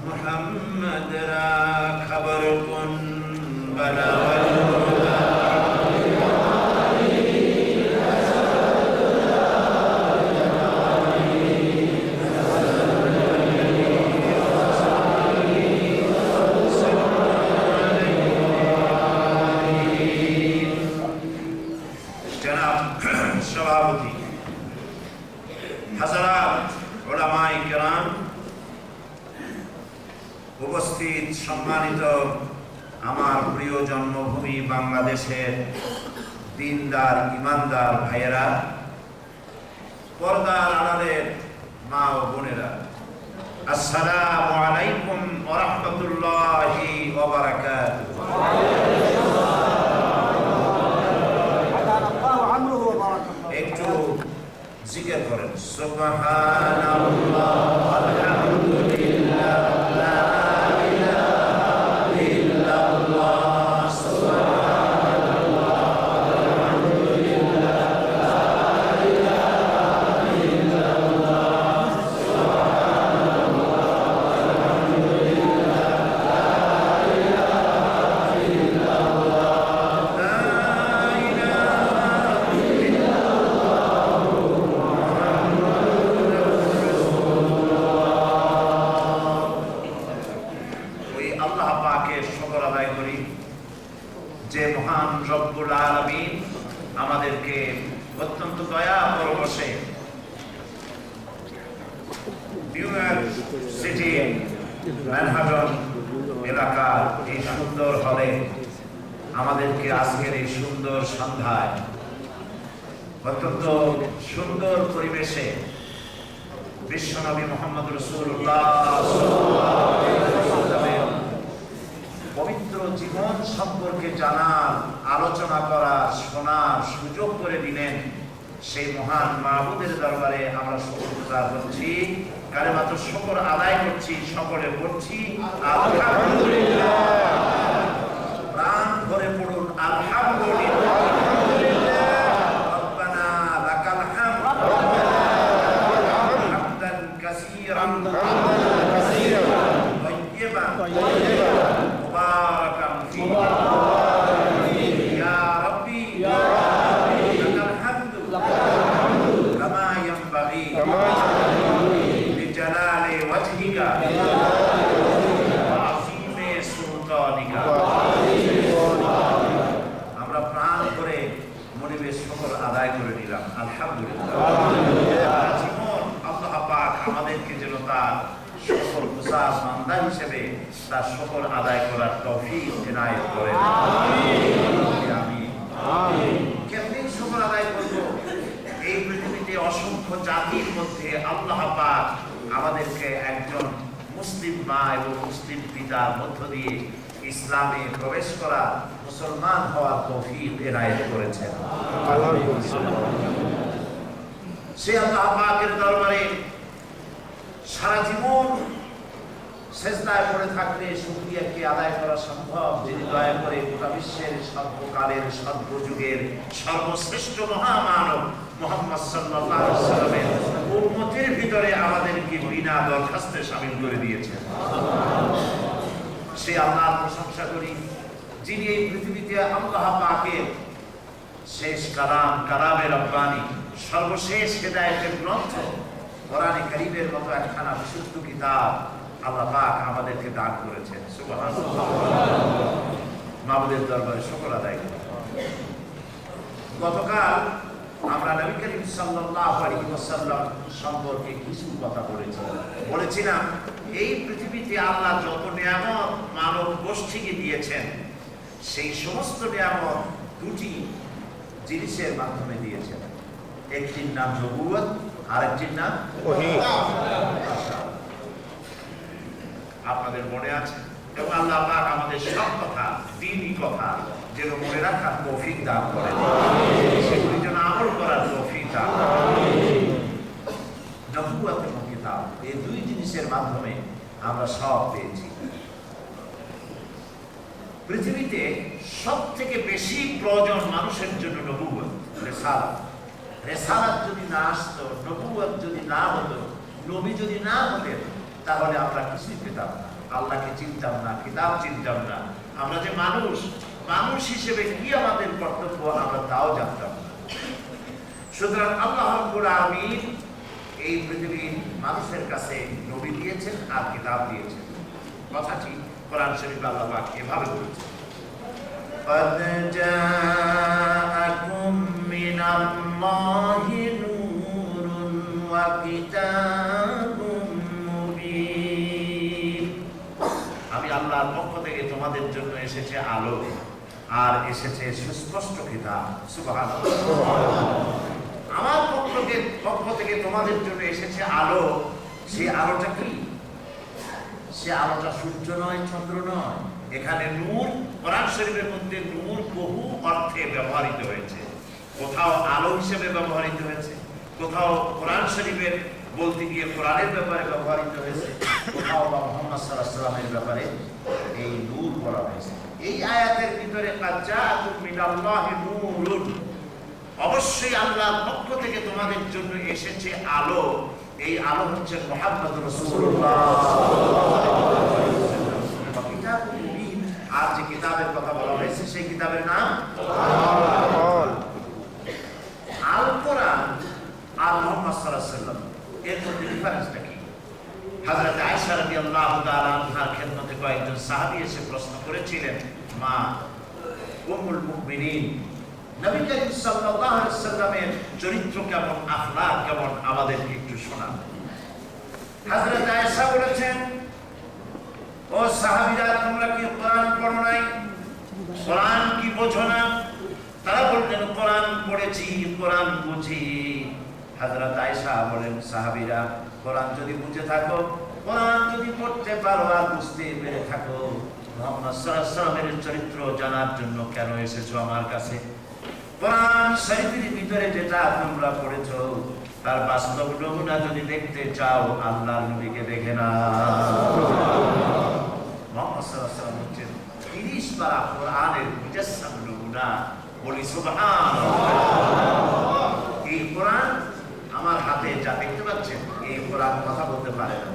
محمد را خبر کن जनाब सभापति हजरात उलमाए किराम उपस्थित सम्मानित আমার প্রিয় জন্মভূমি বাংলাদেশের দিনদার ইমানদার ভাইয়েরা, পর্দার আড়ালের মা ও বোনেরা, আসসালামু আলাইকুম ওয়া রাহমাতুল্লাহি ওয়া বারাকাতুহু। একটু জিকির করেন সুবহানাল্লাহ আলহামদুলিল্লাহ লা যে মহান রব্বুল আলামিন আমাদেরকে অত্যন্ত দয়া পরবশে নিউ ইয়র্ক সিটি ম্যানহাটন এলাকার এই সুন্দর হলে আমাদেরকে আজকের এই সুন্দর সন্ধ্যায় অত্যন্ত সুন্দর পরিবেশে বিশ্বনবী মুহাম্মদ রাসূলুল্লাহ পবিত্র জীবন সম্পর্কে জানার, আলোচনা করার, শোনার সুযোগ করে দিলেন। সেই মহান মাবুদের দরবারে আমরা শুকরিয়া করছি, কালেমাতুল শুকর আদায় করছি, সকলে করছি আলহামদুলিল্লাহ। প্রাণ ভরে পড়ুন আলহামদুলিল্লাহ। রব্বানা লাকাল হামদ হামদান কাসীরান তাইয়্যিবান মুবারাকান ফীহি ইয়া রাব্বি লাকাল হামদু কামা ইয়ানবাগি লিজালালি ওয়াজহিকা ওয়া আযীমি সুলতানিকা। আমরা প্রাণ করে মনিবের শুকর আদায় করে নিলাম আলহামদুলিল্লাহ। জীবন আল্লাহ পাক আমাদেরকে যেন তার শুকর গুজার বান্দা হিসেবে তার শুকর আদায় করার তৌফিক ইনায়েত করেন। আমিন। কেমনি শুকর আদায় করব? এই পৃথিবীতে অসংখ্য জাতির মধ্যে আল্লাহ পাক আমাদেরকে একজন মুসলিম মা এবং মুসলিম পিতার মধ্য দিয়ে ইসলামে প্রবেশ করা, মুসলমান হওয়ার তৌফিক ইনায়েত করেছেন। সে আল্লাহ পাকের দরবারে সারা জীবন সেজদায় পড়ে থাকলে শুকরিয়া কি আদায় করা সম্ভব? যিনি দয়া করে গোটা বিশ্বের সর্বকালের সর্বযুগের সর্বশ্রেষ্ঠ মহামানব মুহাম্মদ সাল্লাল্লাহু আলাইহি ওয়াসাল্লামের উম্মতের ভিতরে আমাদেরকে বিনা দরখাস্তে শামিল করে দিয়েছেন। সে আল্লাহর প্রশংসা করি, যিনি এই পৃথিবীতে আল্লাহ পাকের শেষ কালাম, কালামে রব্বানি, সর্বশেষ হেদায়েতের গ্রন্থ কোরআনে কারীমের মতো একখানা বিশুদ্ধ কিতাব আল্লাহ পাক আমাদেরকে দান করেছেন। সুবহানাল্লাহ। মাবুদের দরবারে শুকর আদায় করি। গতকাল আমরা নবী করিম সাল্লাল্লাহু আলাইহি ওয়াসাল্লাম সম্পর্কে কিছু কথা বলেছিলাম এই পৃথিবীতে আল্লাহ যত নিয়ামত মানব গোষ্ঠীকে দিয়েছেন, সেই সমস্ত নিয়ামত দুটি জিনিসের মাধ্যমে দিয়েছেন। একটির নাম নবুয়ত, আরেকটির নাম ওহী। আপনাদের মনে আছে? এবং আল্লাহ পাক আমাদের সব কথা, দ্বীনি কথা যেন মনে রাখার তৌফিক দান করেন, সেগুলি যেন আমল করার তৌফিক দান করেন। নবুয়ত এবং কিতাব, এই দুই জিনিসের মাধ্যমে আমরা সব পেয়েছি। পৃথিবীতে সব থেকে বেশি প্রয়োজন মানুষের জন্য নবুয়ত, রিসালাত। রিসালাত যদি না আসতো, নবুয়ত যদি না হতো, নবী যদি না হতেন, তাহলে আমরা কিছুই পেতাম না, আল্লাহকে চিনতাম না, কিতাব চিনতাম না। আমরা যে মানুষ, মানুষ হিসেবে কি আমাদের কর্তব্য আমরা তাও জানতাম না। সুতরাং আল্লাহ রাব্বুল আলামিন এই পৃথিবীর মানুষের কাছে নবী দিয়েছেন আর কিতাব দিয়েছেন। কথাটি কোরআন শরীফে আল্লাহ পাক এভাবে বলেছেন, قد جاءكم من الله نور وكتاب مبين। আমি আল্লাহর পক্ষ থেকে তোমাদের জন্য এসেছে আলো আর এসেছে সুস্পষ্ট কিতাব। সুবহানাল্লাহ। আমার পক্ষ থেকে তোমাদের জন্য এসেছে আলো। সে আলোটা কি? সে আলোটা সূর্য নয়, চন্দ্র নয়। এখানে নূর, কোরআন শরীফের মধ্যে নূর বহু অর্থে ব্যবহৃত হয়েছে। কোথাও আলো হিসেবে ব্যবহৃত হয়েছে, কোথাও কোরআন শরীফের বলতে গিয়ে কোরআনের ব্যাপারে ব্যবহৃত হয়েছে, কোথাও বা মুহাম্মদ সাল্লাল্লাহু আলাইহি ওয়াসাল্লামের ব্যাপারে এই নূর বলা হয়েছে। এই আয়াতের ভিতরে কাদ জাআকুম মিনাল্লাহি নূরুন, অবশ্যই আল্লাহর পক্ষ থেকে তোমাদের জন্য এসেছে আলো। এই আলো হচ্ছে মুহাম্মদ রাসূলুল্লাহ সাল্লাল্লাহু আলাইহি ওয়াসাল্লাম। কিতাবুল মুবিন, আর যে কিতাবের কথা বলা হয়েছে সেই কিতাবের নাম আল কোরআন আর মুহাম্মদ সাল্লাল্লাহু আলাইহি ওয়াসাল্লাম। এর মধ্যে ডিফারেন্সটা কি? হযরত আয়েশা রাদিয়াল্লাহু তাআলা আনহার খেদমতে কয়েকজন সাহাবী এসে প্রশ্ন করেছিলেন, মা উম্মুল মুমিনিন, নবী করিম সাল্লাল্লাহু আলাইহি ওয়াসাল্লামের চরিত্র কেমন, আখলাক কেমন, আমাদেরকে একটু শোনান। হযরত আয়েশা বলেছেন, ও সাহাবীরা, তোমরা কি কোরআন পড়ো নাই? কোরআন কি বোঝো না? তারা বললেন, কোরআন পড়েছি, কোরআন বুঝি। হযরত আয়েশা বলেন, সাহাবীরা, কোরআন যদি বুঝে থাকো, কোরআন যদি পড়তে পারো আর বুঝতে পেরে থাকো, মুহাম্মদ সাল্লাল্লাহু আলাইহি ওয়াসাল্লামের চরিত্র জানার জন্য কেন এসেছো আমার কাছে? কোরআন শরীফের ভিতরে যেটা তোমরা পড়েছো তার বাস্তব নমুনা যদি দেখতে চাও, আল্লাহর নবীকে দেখে না। মুহাম্মদ সাল্লাল্লাহু আলাইহি ওয়াসাল্লাম হচ্ছেন 30 পারা কোরআনের মুজাসসাম নমুনা। বলি সুবহানাল্লাহ। এই কোরআন আমার হাতে যা দেখতে পাচ্ছেন, এই কোরআন কথা বলতে পারে না,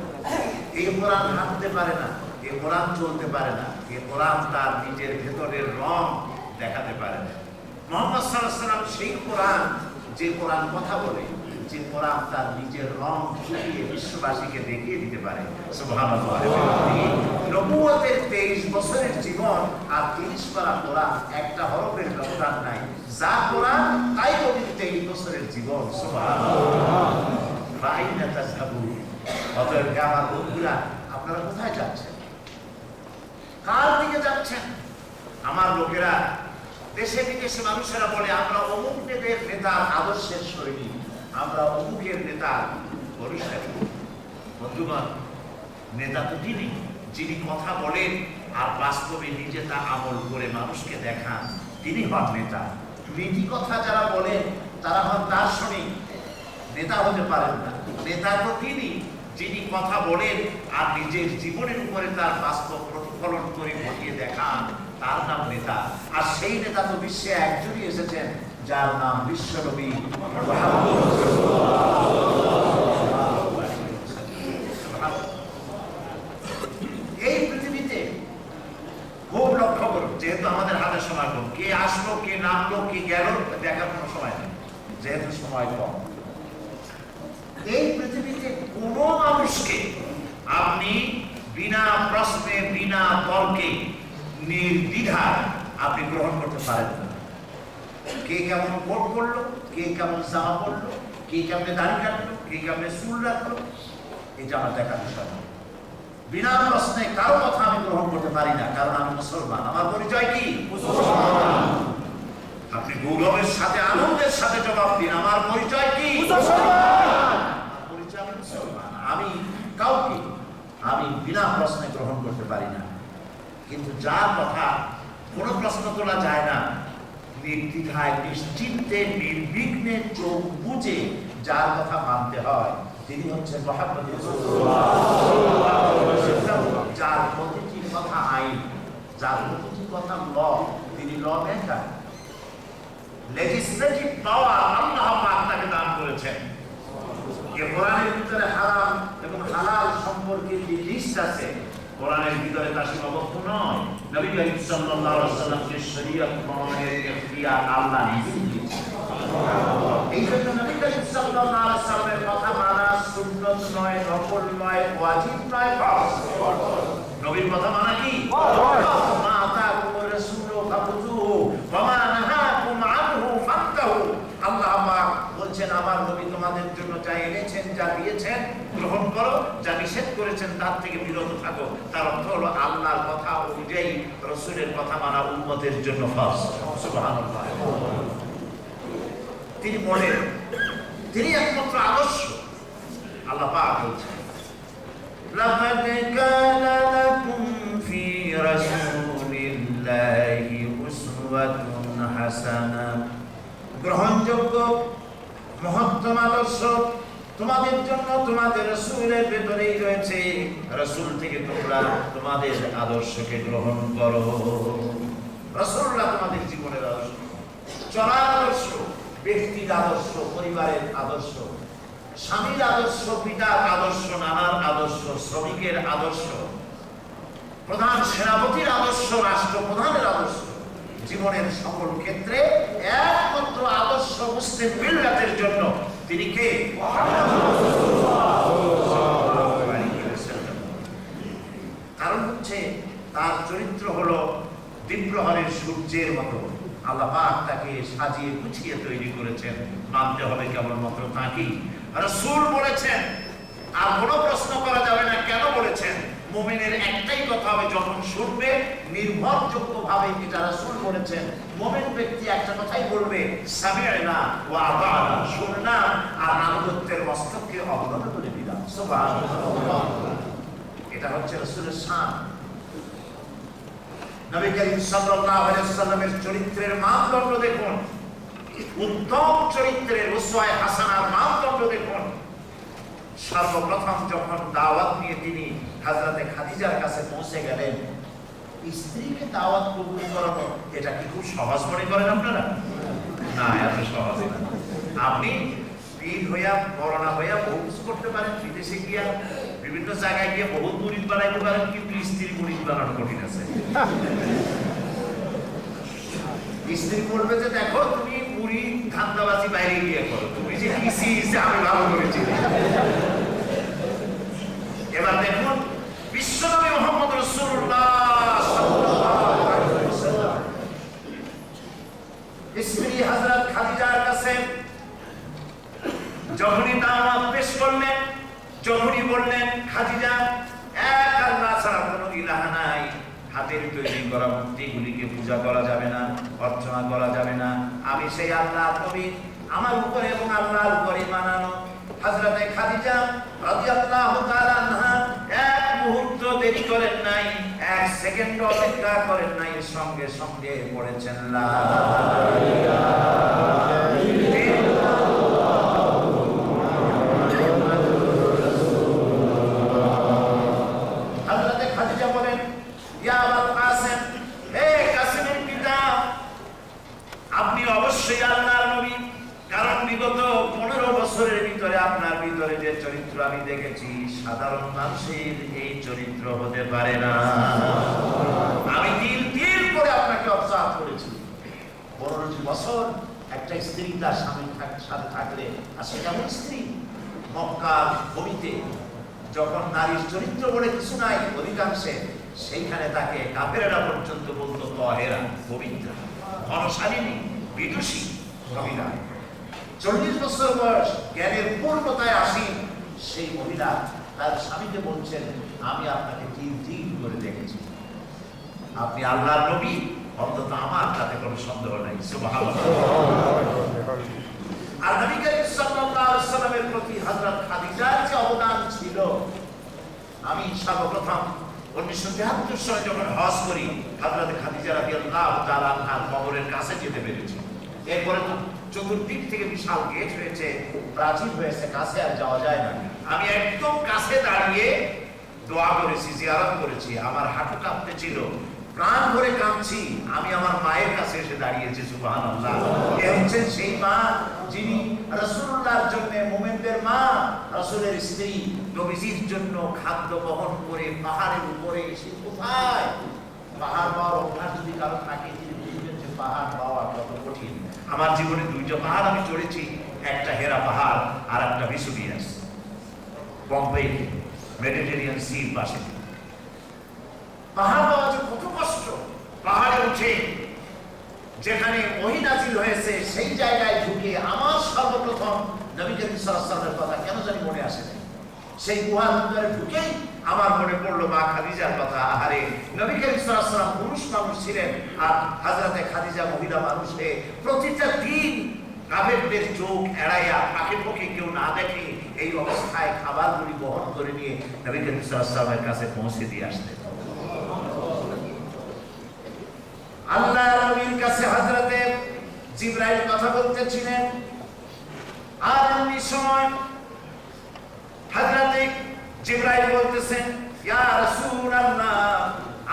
এই কোরআন হাঁটতে পারে না, এই কোরআন চলতে পারে না, এই কোরআন তার নিজের ভেতরের রং দেখাতে পারে না। মুহাম্মদ সাল্লাল্লাহু আলাইহি ওয়াসাল্লাম সেই কোরআন, যে কোরআন কথা বলে, যে কোরআন তার নিজের রং ফুটিয়ে বিশ্ববাসীকে দেখিয়ে দিতে পারে। সুবহানাল্লাহ। নবুয়তের 23 বছরের জীবন আর 30 পারা কোরআন, একটা হরফের ব্যবধান নাই। যা কোরআন তাই নবীর 23 বছরের জীবন। সুবহানাল্লাহ। ফাইনা তাযহাবুন। অতএব আমার বন্ধুরা, আপনারা কোথায় যাচ্ছেন? কার দিকে যাচ্ছেন? আমার লোকেরা, দেশে বিদেশে মানুষেরা বলে, আমরা অমুক নেতার আদর্শের সৈনিক, আমরা অমুকের নেতার অনুসারী। বন্ধুগণ, নেতা তো তিনি, যিনি কথা বলেন আর বাস্তবে নিজে তা আমল করে মানুষকে দেখান, তিনি হন নেতা। নীতি কথা যারা বলেন তারা হন দার্শনিক, নেতা হতে পারেন না। নেতা তো তিনি, যিনি কথা বলেন আর নিজের জীবনের উপরে তার বাস্তব প্রতিফলন করে ঘটিয়ে দেখান, তার নাম নেতা। আর সেই নেতা তো বিশ্বে একজনই এসেছেন, যার নাম বিশ্বনবী মুহাম্মদ। এই পৃথিবীতে খুব লক্ষ্য করুন, যেহেতু আমাদের হাতে সময় কম, কে আসলো, কে নামলো, কে গেল দেখার কোনো সময় নেই, যেহেতু সময় কম। এই পৃথিবীতে কোন মানুষকে আপনি বিনা প্রশ্নে, বিনা তর্কে, নির্দ্বিধায় আপনি গ্রহণ করতে পারেন না। কে কেমন কোট পরলো, কে কেমন জামা পরলো, কে কেমনে দাড়ি কাটলো, কে কেমনে চুল রাখলো, এটা আমার দেখার বিষয় না। বিনা প্রশ্নে কারো কথা আমি গ্রহণ করতে পারি না, কারণ আমি মুসলমান। আমার পরিচয় কি? মুসলমান। আপনি গৌরবের সাথে, আনন্দের সাথে জবাব দিন, আমার পরিচয় প্রশ্নে গ্রহণ করতে পারি না, কিন্তু যার কথা কোনো প্রশ্ন তোলা যায় না, নির্দ্বিধায় নিশ্চিন্তে নির্বিঘ্নে চোখ বুঝে যার কথা মানতে হয়, তিনি হচ্ছেন মুহাম্মদ রাসূলুল্লাহ। যার প্রতিটি কথা আইন, যার প্রতিটি কথা ল, তিনি ল মেকার। লেজিসলেটিভ পাওয়ার আল্লাহ পাক তাকে দান করেছেন। এই কোরআনের ভিতরে হারাম এবং হালাল সম্পর্কে যে লিস্ট আছে, কোরআনের ভিতরে তা সীমাবদ্ধ নয়। নবী করিম সাল্লাল্লাহু আলাইহি ওয়াসাল্লামকে শরীয়ত প্রণয়নের ইখতিয়ার আল্লাহ নিজেই দিয়েছেন। এই জন্য নবী করিম সাল্লাল্লাহু আলাইহি ওয়াসাল্লামের কথা মানা সুন্নাত নয়, নফল নয়, ওয়াজিব নয়, ফরজ। নবীর কথা মানা কি? ফরজ। মা আতাকুমুর রাসূলু ফাখুযুহু ওয়া মা নাহাকুম আনহু ফান্তাহু। আল্লাহ পাক বলছেন, আমার নবী তোমাদের জন্য যা এনেছেন, যা দিয়েছেন গ্রহণ করো, যা নিষেধ করেছেন তার থেকে বিরত থাকো। তার অর্থ হলো আল্লাহর কথা অনুযায়ী রাসূলের কথা মানা উম্মতের জন্য ফরজ। সুবহানাল্লাহ। তিনি বলেন, তিনি একমাত্র আদর্শ। আল্লাহ পাক বলছেন, লাকাদ কানা লাকুম ফি রাসূলিল্লাহি উসওয়াতুন হাসানাহ। গ্রহণযোগ্য মহত্তম আদর্শ তোমাদের জন্য তোমাদের রাসূলের ভেতরেই রয়েছে। রাসূল থেকে তোমরা তোমাদের আদর্শকে গ্রহণ করো। রাসূলুল্লাহ তোমাদের জীবনের আদর্শ, চলার আদর্শ, ব্যক্তির আদর্শ, পরিবারের আদর্শ, স্বামীর আদর্শ, পিতার আদর্শ, নানার আদর্শ, শ্রমিকের আদর্শ, প্রধান সেনাপতির আদর্শ, রাষ্ট্রপ্রধানের আদর্শ। জীবনের সকল ক্ষেত্রে একমাত্র আদর্শ মুসলিম মিল্লাতের জন্য তিনি কে? কারণ হচ্ছে তার চরিত্র হলো দ্বীপ্রহরের সূর্যের মতো। আল্লাহ পাক তাকে সাজিয়ে গুছিয়ে তৈরি করেছেন। মানতে হবে কেবলমাত্র তাকেই। রাসূল বলেছেন, আর কোনো প্রশ্ন করা যাবে না কেন বলেছেন। মুমিনের একটাই কথা হবে, যখন শুনবে নির্ভরযোগ্য ভাবে এটা রাসূল বলেছেন, মুমিন ব্যক্তি একটা কথাই বলবে, সামি'না ওয়া আতা'না, শুনলাম আর আনুগত্যের মস্তককে অবনত করে দিলাম। সুবহানাল্লাহ। এটা হচ্ছে রাসূলের শান। নবী করিম সাল্লাল্লাহু আলাইহি ওয়াসাল্লামের চরিত্রের মানদণ্ড দেখুন, উত্তম চরিত্রের উসওয়ায়ে হাসানার মানদণ্ড দেখুন। সর্বপ্রথম যখন দাওয়াত নিয়ে তিনি হযরতে খাদিজার কাছে পৌঁছে গেলেন, স্ত্রীকে দাওয়াত কবুল করানো এটা কি খুব সহজ মনে করেন আপনারা? না, এত সহজ না। আপনি পীর হইয়া, করোনা হইয়া বহু কিছু করতে পারেন, বিদেশে গিয়া বিভিন্ন জায়গায় গিয়ে বহু মুরিদ বানাইতে পারেন, কিন্তু স্ত্রী মুরিদ বানানো কঠিন আছে। স্ত্রী বলবে যে, দেখো তুমি মুরিদ ধান্দাবাজি বাইরে গিয়ে করো, তুমি যে কিসি আমি ভালো করেছি। এবার দেখুন, বিশ্বনবী মুহাম্মদ রাসূলুল্লাহ সাল্লাল্লাহু আলাইহি ওয়াসাল্লাম স্ত্রী হযরত খাদিজার কাছে যখনই দাওয়াত পেশ করলেন, যখনই বললেন, খাদিজা, এক আল্লাহ ছাড়া কোনো ইলাহ নাই, হাতের তৈরি করা মূর্তিগুলিকে পূজা করা যাবে না, অর্চনা করা যাবে না, আমি সেই আল্লাহর নবী, আমার উপরে এবং আল্লাহর উপরে মানানো। হযরতে খাদিজা রাদিয়াল্লাহু তাআলা আনহা এক মুহূর্ত দেরি করেন নাই, এক সেকেন্ড অপেক্ষা করেন নাই, সঙ্গে সঙ্গে পড়েছেন লা ইলাহা ইল্লাল্লাহ মুহাম্মাদুর রাসূলুল্লাহ। হযরতে খাদিজা বলেন, ইয়া আবুল কাসিম, হে কাসিমের পিতা, আপনি অবশ্যই আল্লাহর নবী। কারণ বিগত 15 বছরের ভিতরে আপনার ভিতরে যে চরিত্র আমি দেখেছি, সাধারণ মানুষের এই চরিত্র হতে পারে না। আমি তিল তিল করে আপনাকে অবজার্ভ করেছি। 15 বছর একটা স্ত্রী তার স্বামীর সাথে থাকলে, আর সে কেমন স্ত্রী? মক্কার ভূমিতে যখন নারীর চরিত্র বলে কিছু নাই অধিকাংশে, সেইখানে তাকে কাফেরেরা পর্যন্ত বলতো তহেরা, পবিত্রা, ধনশালিনী, বিদুষী মহিলা। 40 বছর বয়স, জ্ঞানের পূর্ণতায় আসি, সেই মহিলা তার স্বামীকে বলছেন, আমি আপনাকে তিল তিল করে দেখেছি, আপনি আল্লাহর নবী, অন্তত আমার তাতে কোনো সন্দেহ নাই। সুবহানাল্লাহ। আর নবী করিম সাল্লাল্লাহু আলাইহি ওয়াসাল্লামের প্রতি হযরত খাদিজার যে অবদান ছিল, আমি সর্বপ্রথম 1973 সালে যখন হজ করি, হযরত খাদিজা রাদিয়াল্লাহু তাআলা আনহার কবরের কাছে যেতে পেরেছি। এরপরে তো চতুর্দিক থেকে বিশাল গেট হয়েছে, প্রাচীর হয়েছে, কাছে আর যাওয়া যায় না। আমি একদম কাছে দাঁড়িয়ে দোয়া করেছি, জিয়ারত করেছি। আমার হাঁটু কাঁপতে ছিল, প্রাণ ভরে কাঁদছি। আমি আমার মায়ের কাছে এসে দাঁড়িয়েছি। সুবহানাল্লাহ। এ হচ্ছেন সেই মা যিনি রাসূলুল্লাহর জন্য, মুমিনদের মা, রাসূলের স্ত্রী, নবীজির জন্য খাদ্য বহন করে পাহাড়ের উপরে এসে, কোথায় পাহাড় পাওয়ার অভ্যাস যদি কারো থাকে, তিনি বুঝবেন যে পাহাড় পাওয়া কত কঠিন। আমার জীবনে দুইটা পাহাড় আমি চড়েছি, একটা হেরা পাহাড় আর একটা ভিসুভিয়াস, বম্বে মেডিটেরিয়ান সির পাশে। পাহাড় পাওয়া যে কত কষ্ট। পাহাড়ে উঠে যেখানে ওহী নাযিল হয়েছে সেই জায়গায় ঢুকে আমার সর্বপ্রথম নবী করিম সাল্লাল্লাহু আলাইহি ওয়াসাল্লামের কথা কেন জানি মনে আসে না। সেই গুহার ভিতরে ঢুকেই আমার মনে পড়লো মা খাদিজার কথা। আহারে, নবী করিম সাল্লাল্লাহু আলাইহি ওয়াসাল্লাম পুরুষ মানুষ ছিলেন, আর হযরতে খাদিজা মহিলা মানুষ হয়ে প্রতিটা দিন কাফেরদের চোখ এড়াইয়া, পাখি পক্ষে কেউ না দেখে, এই অবস্থায় খাবারগুলি বহন করে নিয়ে নবী করিম সাল্লাল্লাহু আলাইহি ওয়াসাল্লামের কাছে পৌঁছে দিয়ে আসতেন। আল্লাহ নবীর কাছে হযরতে জিবরাইল কথা বলতেছিলেন, আর এমনি সময় হযরতে জিবরাইল বলতেছেন, ইয়া রাসূলুল্লাহ,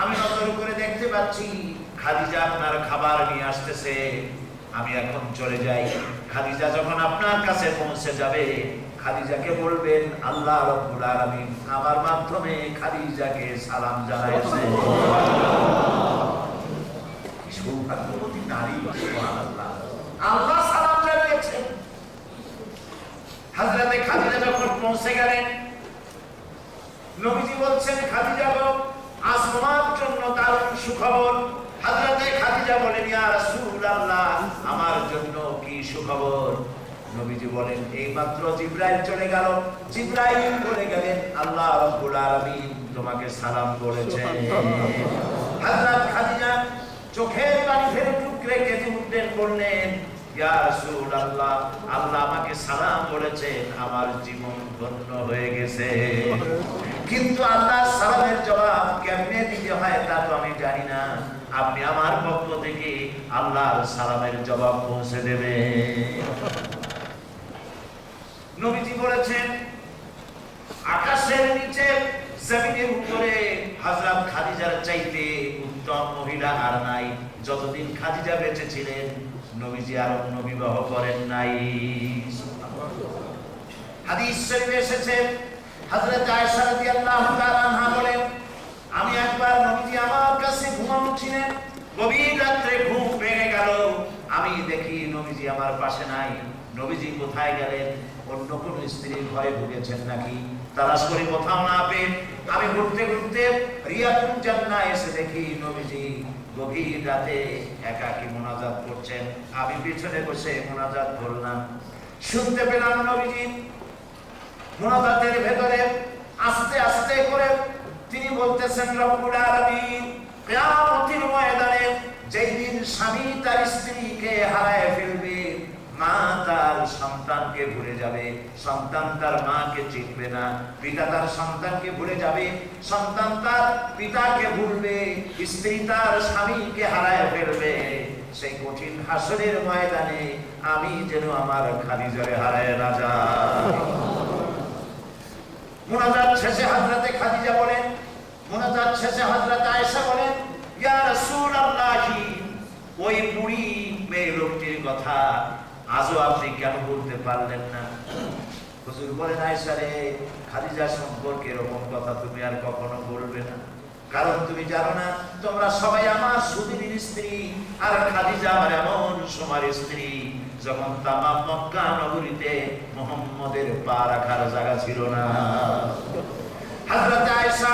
আমি নজর করে দেখতে পাচ্ছি খাদিজা আপনার খাবার নিয়ে আসতেছে। আমি এখন চলে যাই। খাদিজা যখন আপনার কাছে পৌঁছে যাবে, খাদিজাকে বলবেন আল্লাহ রাব্বুল আলামিন আমার মাধ্যমে খাদিজাকে সালাম জানাইছে। সৌভাগ্যবতী নারী, সুবহানাল্লাহ, আল্লাহ সালাম জানিয়েছেন। হযরতে খাদিজা যখন পৌঁছে গেলেন, নবীজি বলছেন, খাদিজা গো, আজ তোমার জন্য দারুণ সুখবর। হযরতে খাদিজা বলেন, ইয়া রাসূলুল্লাহ, আমার জন্য কি সুখবর? নবীজি বলেন, এইমাত্র জিবরাইল চলে গেল। জিবরাইল বলে গেলেন, আল্লাহ রাব্বুল আলামিন তোমাকে সালাম করেছেন। হযরত খাদিজা চোখের পানি ফেলে টুকরে কেঁদে উঠলেন, বললেন, ইয়া রাসূলুল্লাহ, আল্লাহ আমাকে সালাম বলেছেন, আমার জীবন ধন্য হয়ে গেছে। কিন্তু আল্লাহর সালামের জবাব কেমনে দিতে হয় তা তো আমি জানি না। আপনি আমার পক্ষ থেকে আল্লাহর সালামের জবাব পৌঁছে দেবেন। নবীজি বলেছেন, আকাশের নিচে জমিনের উপরে হযরত খাদিজার চাইতে উত্তম মহিলা আর নাই। যতদিন খাদিজা বেঁচে ছিলেন, নবীজি আর অন্য বিবাহ করেন নাই। হাদিস শরীফে এসেছে, হযরত আয়েশা রাদিয়াল্লাহু তাআলা আনহা বলেন, আমি একবার নবীজি আমার কাছে ঘুমাচ্ছিলেন, গভীর রাতে ঘুম ভেঙে গেল। আমি দেখি নবীজি আমার পাশে নাই। নবীজি কোথায় গেলেন? অন্য কোন স্ত্রীর ঘরে ঢুকেছেন নাকি তালাশ করে কোথাও না পেয়ে আমি ঘুরতে ঘুরতে রিয়াতুল জান্নাহ এসে দেখি নবীজি গভীর রাতে একাকী মুনাজাত করছেন। আমি পিছনে বসে মুনাজাত করলাম। শুনতে পেলাম নবীজি মুনাজাতের ভেতরে আস্তে আস্তে করে তিনি বলতেছেন, রব্বুল আলামিন, কিয়ামতের ময়দানে যেই দিন স্বামী তার স্ত্রীকে হারায় ফেলবে, মা তার সন্তানকে ভুলে যাবে, সন্তান তার মাকে চিনবে না, পিতা তার সন্তানকে ভুলে যাবে, সন্তান তার পিতাকে ভুলবে, স্ত্রী তার স্বামীকে হারায় ফেলবে, সেই কঠিন হাসরের ময়দানে আমি যেন আমার খাদিজারে হারায় না যাই। মুনাজাত শেষে হযরতে খাদিজা বলেন, মুনাজাত শেষে হযরত আয়েশা বলেন, ইয়া রাসূলুল্লাহ, ওই বুড়ি মেয়ে লোকটির কথা আজও আপনি কেন বলতে পারলেন না? হুজুর বলেন, আয়েশা রে, খাদিজা সম্পর্কে এরকম কথা তুমি আর কখনো বলবে না, কারণ তুমি জানো না তোমরা সবাই আমার সুদীর স্ত্রী, আর খাদিজা আমার এমন সময়ের স্ত্রী যখন তামাম মক্কা নগরীতে মুহাম্মদের পা রাখার জায়গা ছিল না। হযরত আয়েশা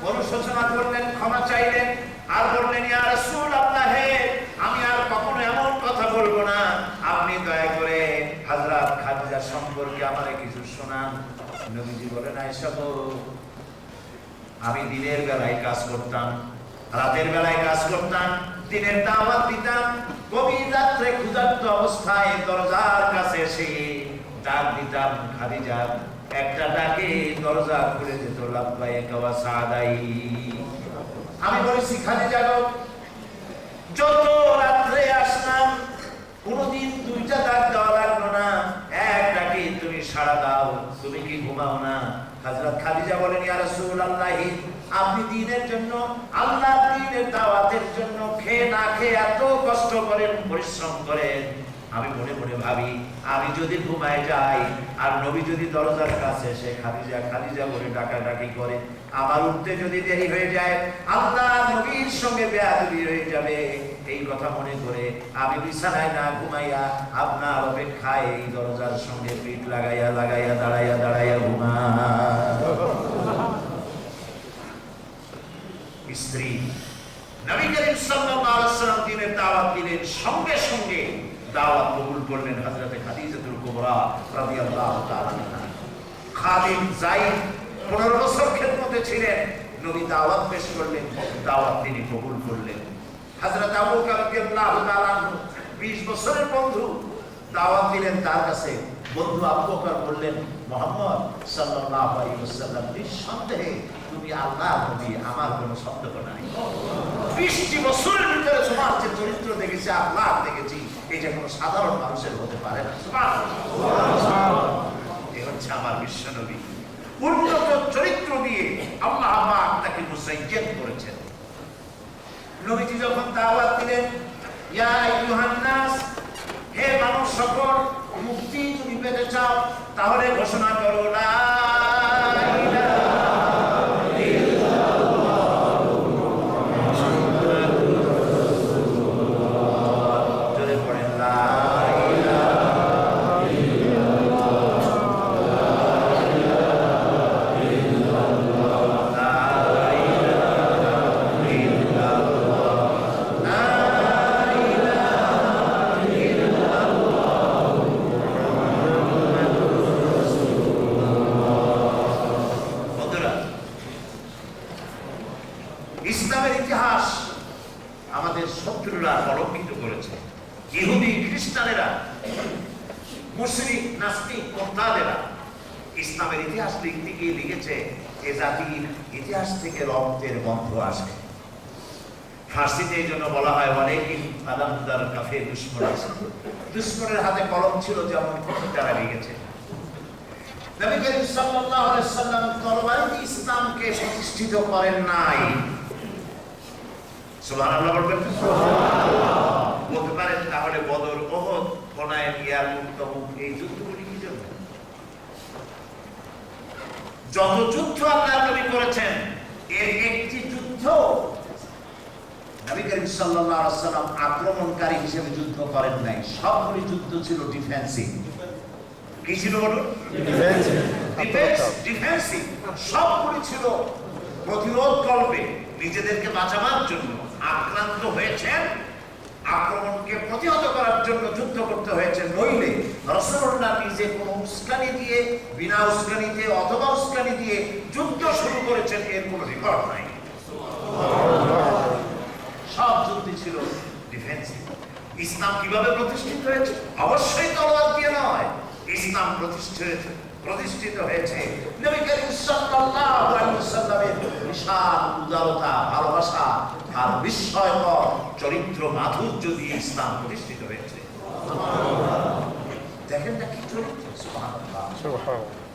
অনুশোচনা করলেন, ক্ষমা চাইলেন, আর বললেন, ইয়া রাসূলুল্লাহ, আমি আর কখনো এমন কথা বলবো না, আপনি দয়া করে হযরত খাদিজা সম্পর্কে আমারে কিছু শোনান। নবীজি বলেন, আয়েশা গো, আমি দিনের বেলায় কাজ করতাম, রাতের বেলায় কাজ করতাম, দিনের দাওয়াত দিতাম, গভীর রাত্রে ক্ষুধার্ত অবস্থায় দরজার কাছে এসে ডাক দিতাম, খাদিজা, একটা ডাকে দরজা খুলে যেত, লাব্বাইক ওয়া সাদাই। আমি বলেছি খাদিজা গো, যত রাত্রে আসলাম কোনদিন দুইটা ডাক দেওয়া লাগলো না, এক ডাকে তুমি সাড়া দাও। তুমি কি ঘুমাও না? হযরত খাদিজা বলেন, ইয়া রাসূলুল্লাহ, আপনি দ্বীনের জন্য, আল্লাহর দ্বীনের দাওয়াতের জন্য খেয়ে না খেয়ে এত কষ্ট করেন, পরিশ্রম করেন। আমি মনে মনে ভাবি, আমি যদি ঘুমায় যাই আর নবী যদি দরজার কাছে এসে খাদিজা খাদিজা বলে ডাকাডাকি করে, আমার উঠতে যদি দেরি হয়ে যায়, আল্লাহ নবীর সঙ্গে বেয়াদবি হয়ে যাবে। এই কথা মনে করে আমি বিছানায় না ঘুমাইয়া আপনার অপেক্ষায় এই দরজার সঙ্গে পিঠ লাগাইয়া লাগাইয়া দাঁড়াইয়া দাঁড়াইয়া ঘুমাই। স্ত্রী নবী করিম সাল্লাল্লাহু আলাইহি ওয়াসাল্লাম দ্বীনের দাওয়াত দিলেন, সঙ্গে সঙ্গে দাওয়াত কবুল করলেন হযরত খাদিজাতুল কুবরা রাদিয়াল্লাহু তাআলা আনহা। খাদিম যায়েদ 15 বছর খেদমতে ছিলেন, নবী দাওয়াত পেশ করলেন, দাওয়াত তিনি কবুল করলেন। হযরত আবু বকর রাদিয়াল্লাহু তাআলা 20 বছরের বন্ধু, দাওয়াত দিলেন তার কাছে। বন্ধু আবু বকর বললেন, মুহাম্মদ সাল্লাল্লাহু আলাইহি ওয়াসাল্লাম, নিঃসন্দেহে তুমি আল্লাহর নবী, আমার কোনো সন্দেহ নাই। 20 বছরের ভিতরে তোমার যে চরিত্র দেখেছি, আল্লাহ দেখেছি, এটা কোনো সাধারণ মানুষের হতে পারে না। সুবহানাল্লাহ, এই হচ্ছে আমার বিশ্বনবী। উন্নত চরিত্র দিয়ে আল্লাহ পাক তাকে মুসাইয়্যিদ করেছেন। নবীজি যখন দাওয়াত দিলেন, ইয়া আইয়ুহান নাস, হে মানুষ সকল, মুক্তি তুমি পেতে চাও তাহলে ঘোষণা করো, লা ইলাহা ইসলামের ইতিহাস লিখতে গিয়ে লিখেছে, এ জাতির ইতিহাস থেকে রক্তের গন্ধ আসে। ফার্সিতে এই জন্য বলা হয়, অনেক আলামদার কাফে দুশমন আছে। দুশমনের হাতে কলম ছিল, যেমন তারা লিখেছে। নবী করিম সাল্লাল্লাহু আলাইহি ওয়াসাল্লাম তরবারি দিয়ে ইসলামকে প্রতিষ্ঠিত করেন নাই। সুবহানাল্লাহ বলবেন? সুবহানাল্লাহ বলতে পারেন। তাহলে বদর, উহুদ, হুনাইন, ইয়ারমুক, তাবুক, এই যুদ্ধগুলি কি জন্য? যত যুদ্ধ আল্লাহর নবী করেছেন, এর একটি যুদ্ধ নবী করিম সাল্লাল্লাহু আলাইহি ওয়াসাল্লাম আক্রমণকারী হিসেবে যুদ্ধ করেন নাই। সবগুলি যুদ্ধ ছিল ডিফেন্সিভ। কি ছিল বলুন? ডিফেন্সিভ। সবগুলি ছিল প্রতিরোধ কল্পে, নিজেদেরকে বাঁচাবার জন্য। আক্রান্ত হয়েছেন, আক্রমণকে প্রতিহত করার জন্য যুদ্ধ করতে হয়েছে। নইলে রাসূলুল্লাহ নিজে কোনো উস্কানি দিয়ে, বিনা উস্কানিতে অথবা উস্কানি দিয়ে যুদ্ধ শুরু করেছেন, এর কোনো রেকর্ড নাই। সব যুদ্ধ ছিল ডিফেন্সিভ। ইসলাম কিভাবে প্রতিষ্ঠিত হয়েছে? অবশ্যই তলোয়ার দিয়ে নয়। ইসলাম প্রতিষ্ঠিত হয়েছে নবী করিম সাল্লাল্লাহু আলাইহি ওয়াসাল্লামের বিশাল উদারতা, ভালোবাসা আর বিস্ময়কর চরিত্র মাধুর্য দিয়ে ইসলাম প্রতিষ্ঠিত হয়েছে। দেখেন না কি চরিত্র! সুবহানাল্লাহ।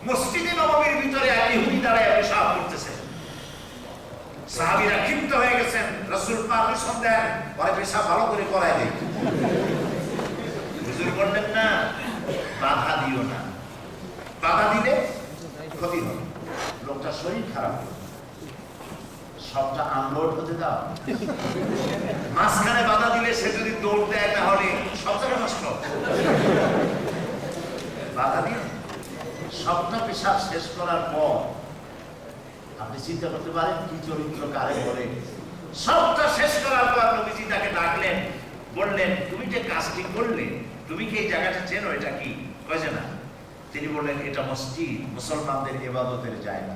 মসজিদে নববীর ভিতরে এক ইহুদি দাঁড়ায় পেশাব করতেছে। সাহাবীরা ক্ষিপ্ত হয়ে গেছেন, রাসূল পারমিশন দেন, পরে পেশাব ভালো করে করায় দেন। হুজুর বললেন, না, বাধা দিও না, বাধা দিলে ক্ষতি হবে, লোকটা শরীর খারাপ হবে। সবটা আনলোড হতে দাও। মাঝখানে বাধা দিলে সে যদি দৌড় দেয়, তাহলে সব জায়গা নষ্ট। বাধা দিয়ে সবটা পেশাব শেষ করার পর আপনি চিন্তা করতে পারেন কি চরিত্র কারে বলে। সবটা শেষ করার পর নবীজি তাকে ডাকলেন, বললেন, তুমি যে কাজটি করলে, তুমি কি এই জায়গাটা চেনো? এটা কি? কয়েছে না। তিনি বললেন, এটা মসজিদ, মুসলমানদের ইবাদতের জায়গা।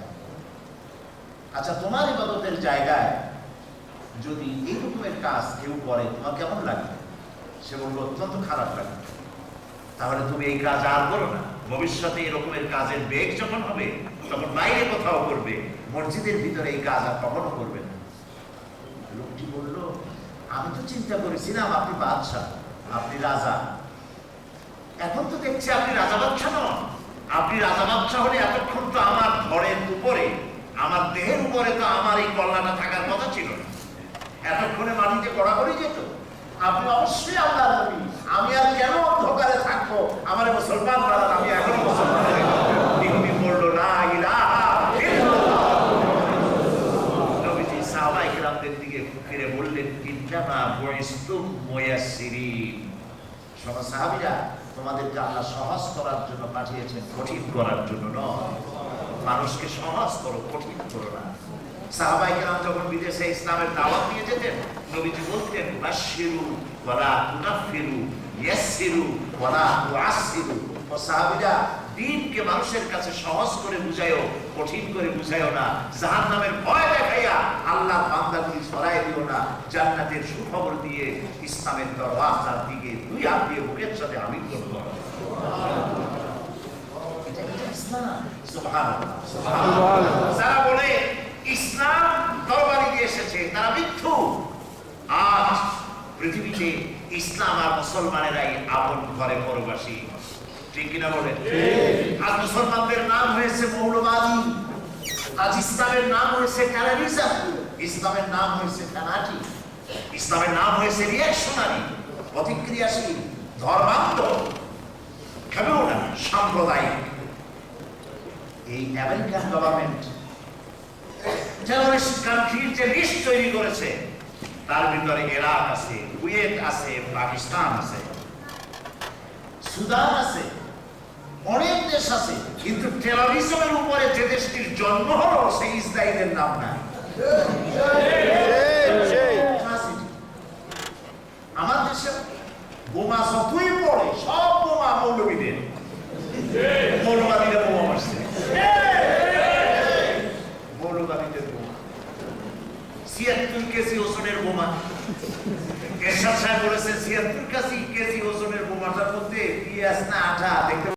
আচ্ছা, তোমার ইবাদতের জায়গায় যদি এই রকমের কাজ কেউ করে, তোমার কেমন লাগবে? সে বলল, অত্যন্ত খারাপ লাগবে। তাহলে তুমি এই কাজ আর করো না। ভবিষ্যতে এরকমের কাজের বেগ যখন হবে, তখন বাইরে কোথাও করবে, মসজিদের ভিতরে এই কাজ আর কখনো করবে না। লোকটি বলল, আমি তো চিন্তা করেছিলাম আপনি বাদশাহ, আপনি রাজা। এখন তো দেখছি আপনি রাজা বাদশাহ নন। আপনি রাজা বাদশাহ হলে এতক্ষণ তো আমার ঘরের উপরে, আমার দেহের উপরে তো আমার এই কল্যাণটা থাকার কথা ছিল না। এতক্ষণে মাটিতে গড়াগড়ি যেত। আপনি অবশ্যই আল্লাহর নবী। আমি আর কেন অন্ধকারে থাকবো? আমার মুসলমান বানান, আমি এখন মুসলমান। নবী বলল, লা ইলাহা ইল্লাল্লাহ। নবীজি সাহাবায়ে কেরামদের দিকে ফিরে বললেন, ইন্নামা বুইসতু মুয়াসসিরিন। শোনো সাহাবীরা, তোমাদেরকে আল্লাহ সহজ করার জন্য পাঠিয়েছেন, কঠিন করার জন্য নয়। মানুষকে সহজ করো, কঠিন করো না। সাহাবায়ে কেরাম যখন বিদেশে ইসলামের দাওয়াত নিয়ে যেতেন, নবীজি বলতেন, বাশশিরু ওয়ালা তুনাফিরু, ইয়াসসিরু ওয়ালা তুআসসিরু। ও সাহাবীরা, দ্বীনকে মানুষের কাছে সহজ করে বুঝায়ো, কঠিন করে বুঝায়ো না। জাহান্নামের ভয় দেখাইয়া আল্লাহর বান্দাগুলি সরাই দিও না। জান্নাতের সুখবর দিয়ে ইসলামের দরওয়াজার দিকে দুই হাত দিয়ে বুকের সাথে আলিঙ্গন করো। এটা ইসলাম। সুবহানাল্লাহ, সুবহানাল্লাহ। যারা বলে ইসলাম তরবারি দিয়ে এসেছে, তারা মিথ্যু। আজ পৃথিবীতে ইসলাম আর মুসলমানেরাই আপন ঘরে পরবাসী, ঠিক কিনা বলেন? আজ মুসলমানদের নাম হয়েছে মৌলবাদী, আজ ইসলামের নাম হয়েছে টেররিজম, ইসলামের নাম হয়েছে ফ্যানাটিক, ইসলামের নাম হয়েছে রিঅ্যাকশনারি, প্রতিক্রিয়াশীল, ধর্মান্ধ, কমিউনাল, সাম্প্রদায়িক। এই আমেরিকান গভর্নমেন্ট টেররিস্ট কান্ট্রির যে লিস্ট তৈরি করেছে, তার ভিতরে ইরাক আছে, কুয়েত আছে, পাকিস্তান আছে, সুদান আছে, অনেক দেশ আছে। কিন্তু টেররিজমের উপরে যে দেশটির জন্ম হলো, সেই ইসরায়েলের নাম নাই। আমার দেশে বোমা যতই পড়ে, সব বোমা মৌলবীদের, মৌলবাদীরা বোমা মারছে, মৌলবাদীদের বোমা। ৭৬ কেজি ওজনের বোমা। এরশাদ সাহেব বলেছেন, ৭৬ কেজি ওজনের বোমাটার মধ্যে পেঁয়াজ না আঠা, দেখতে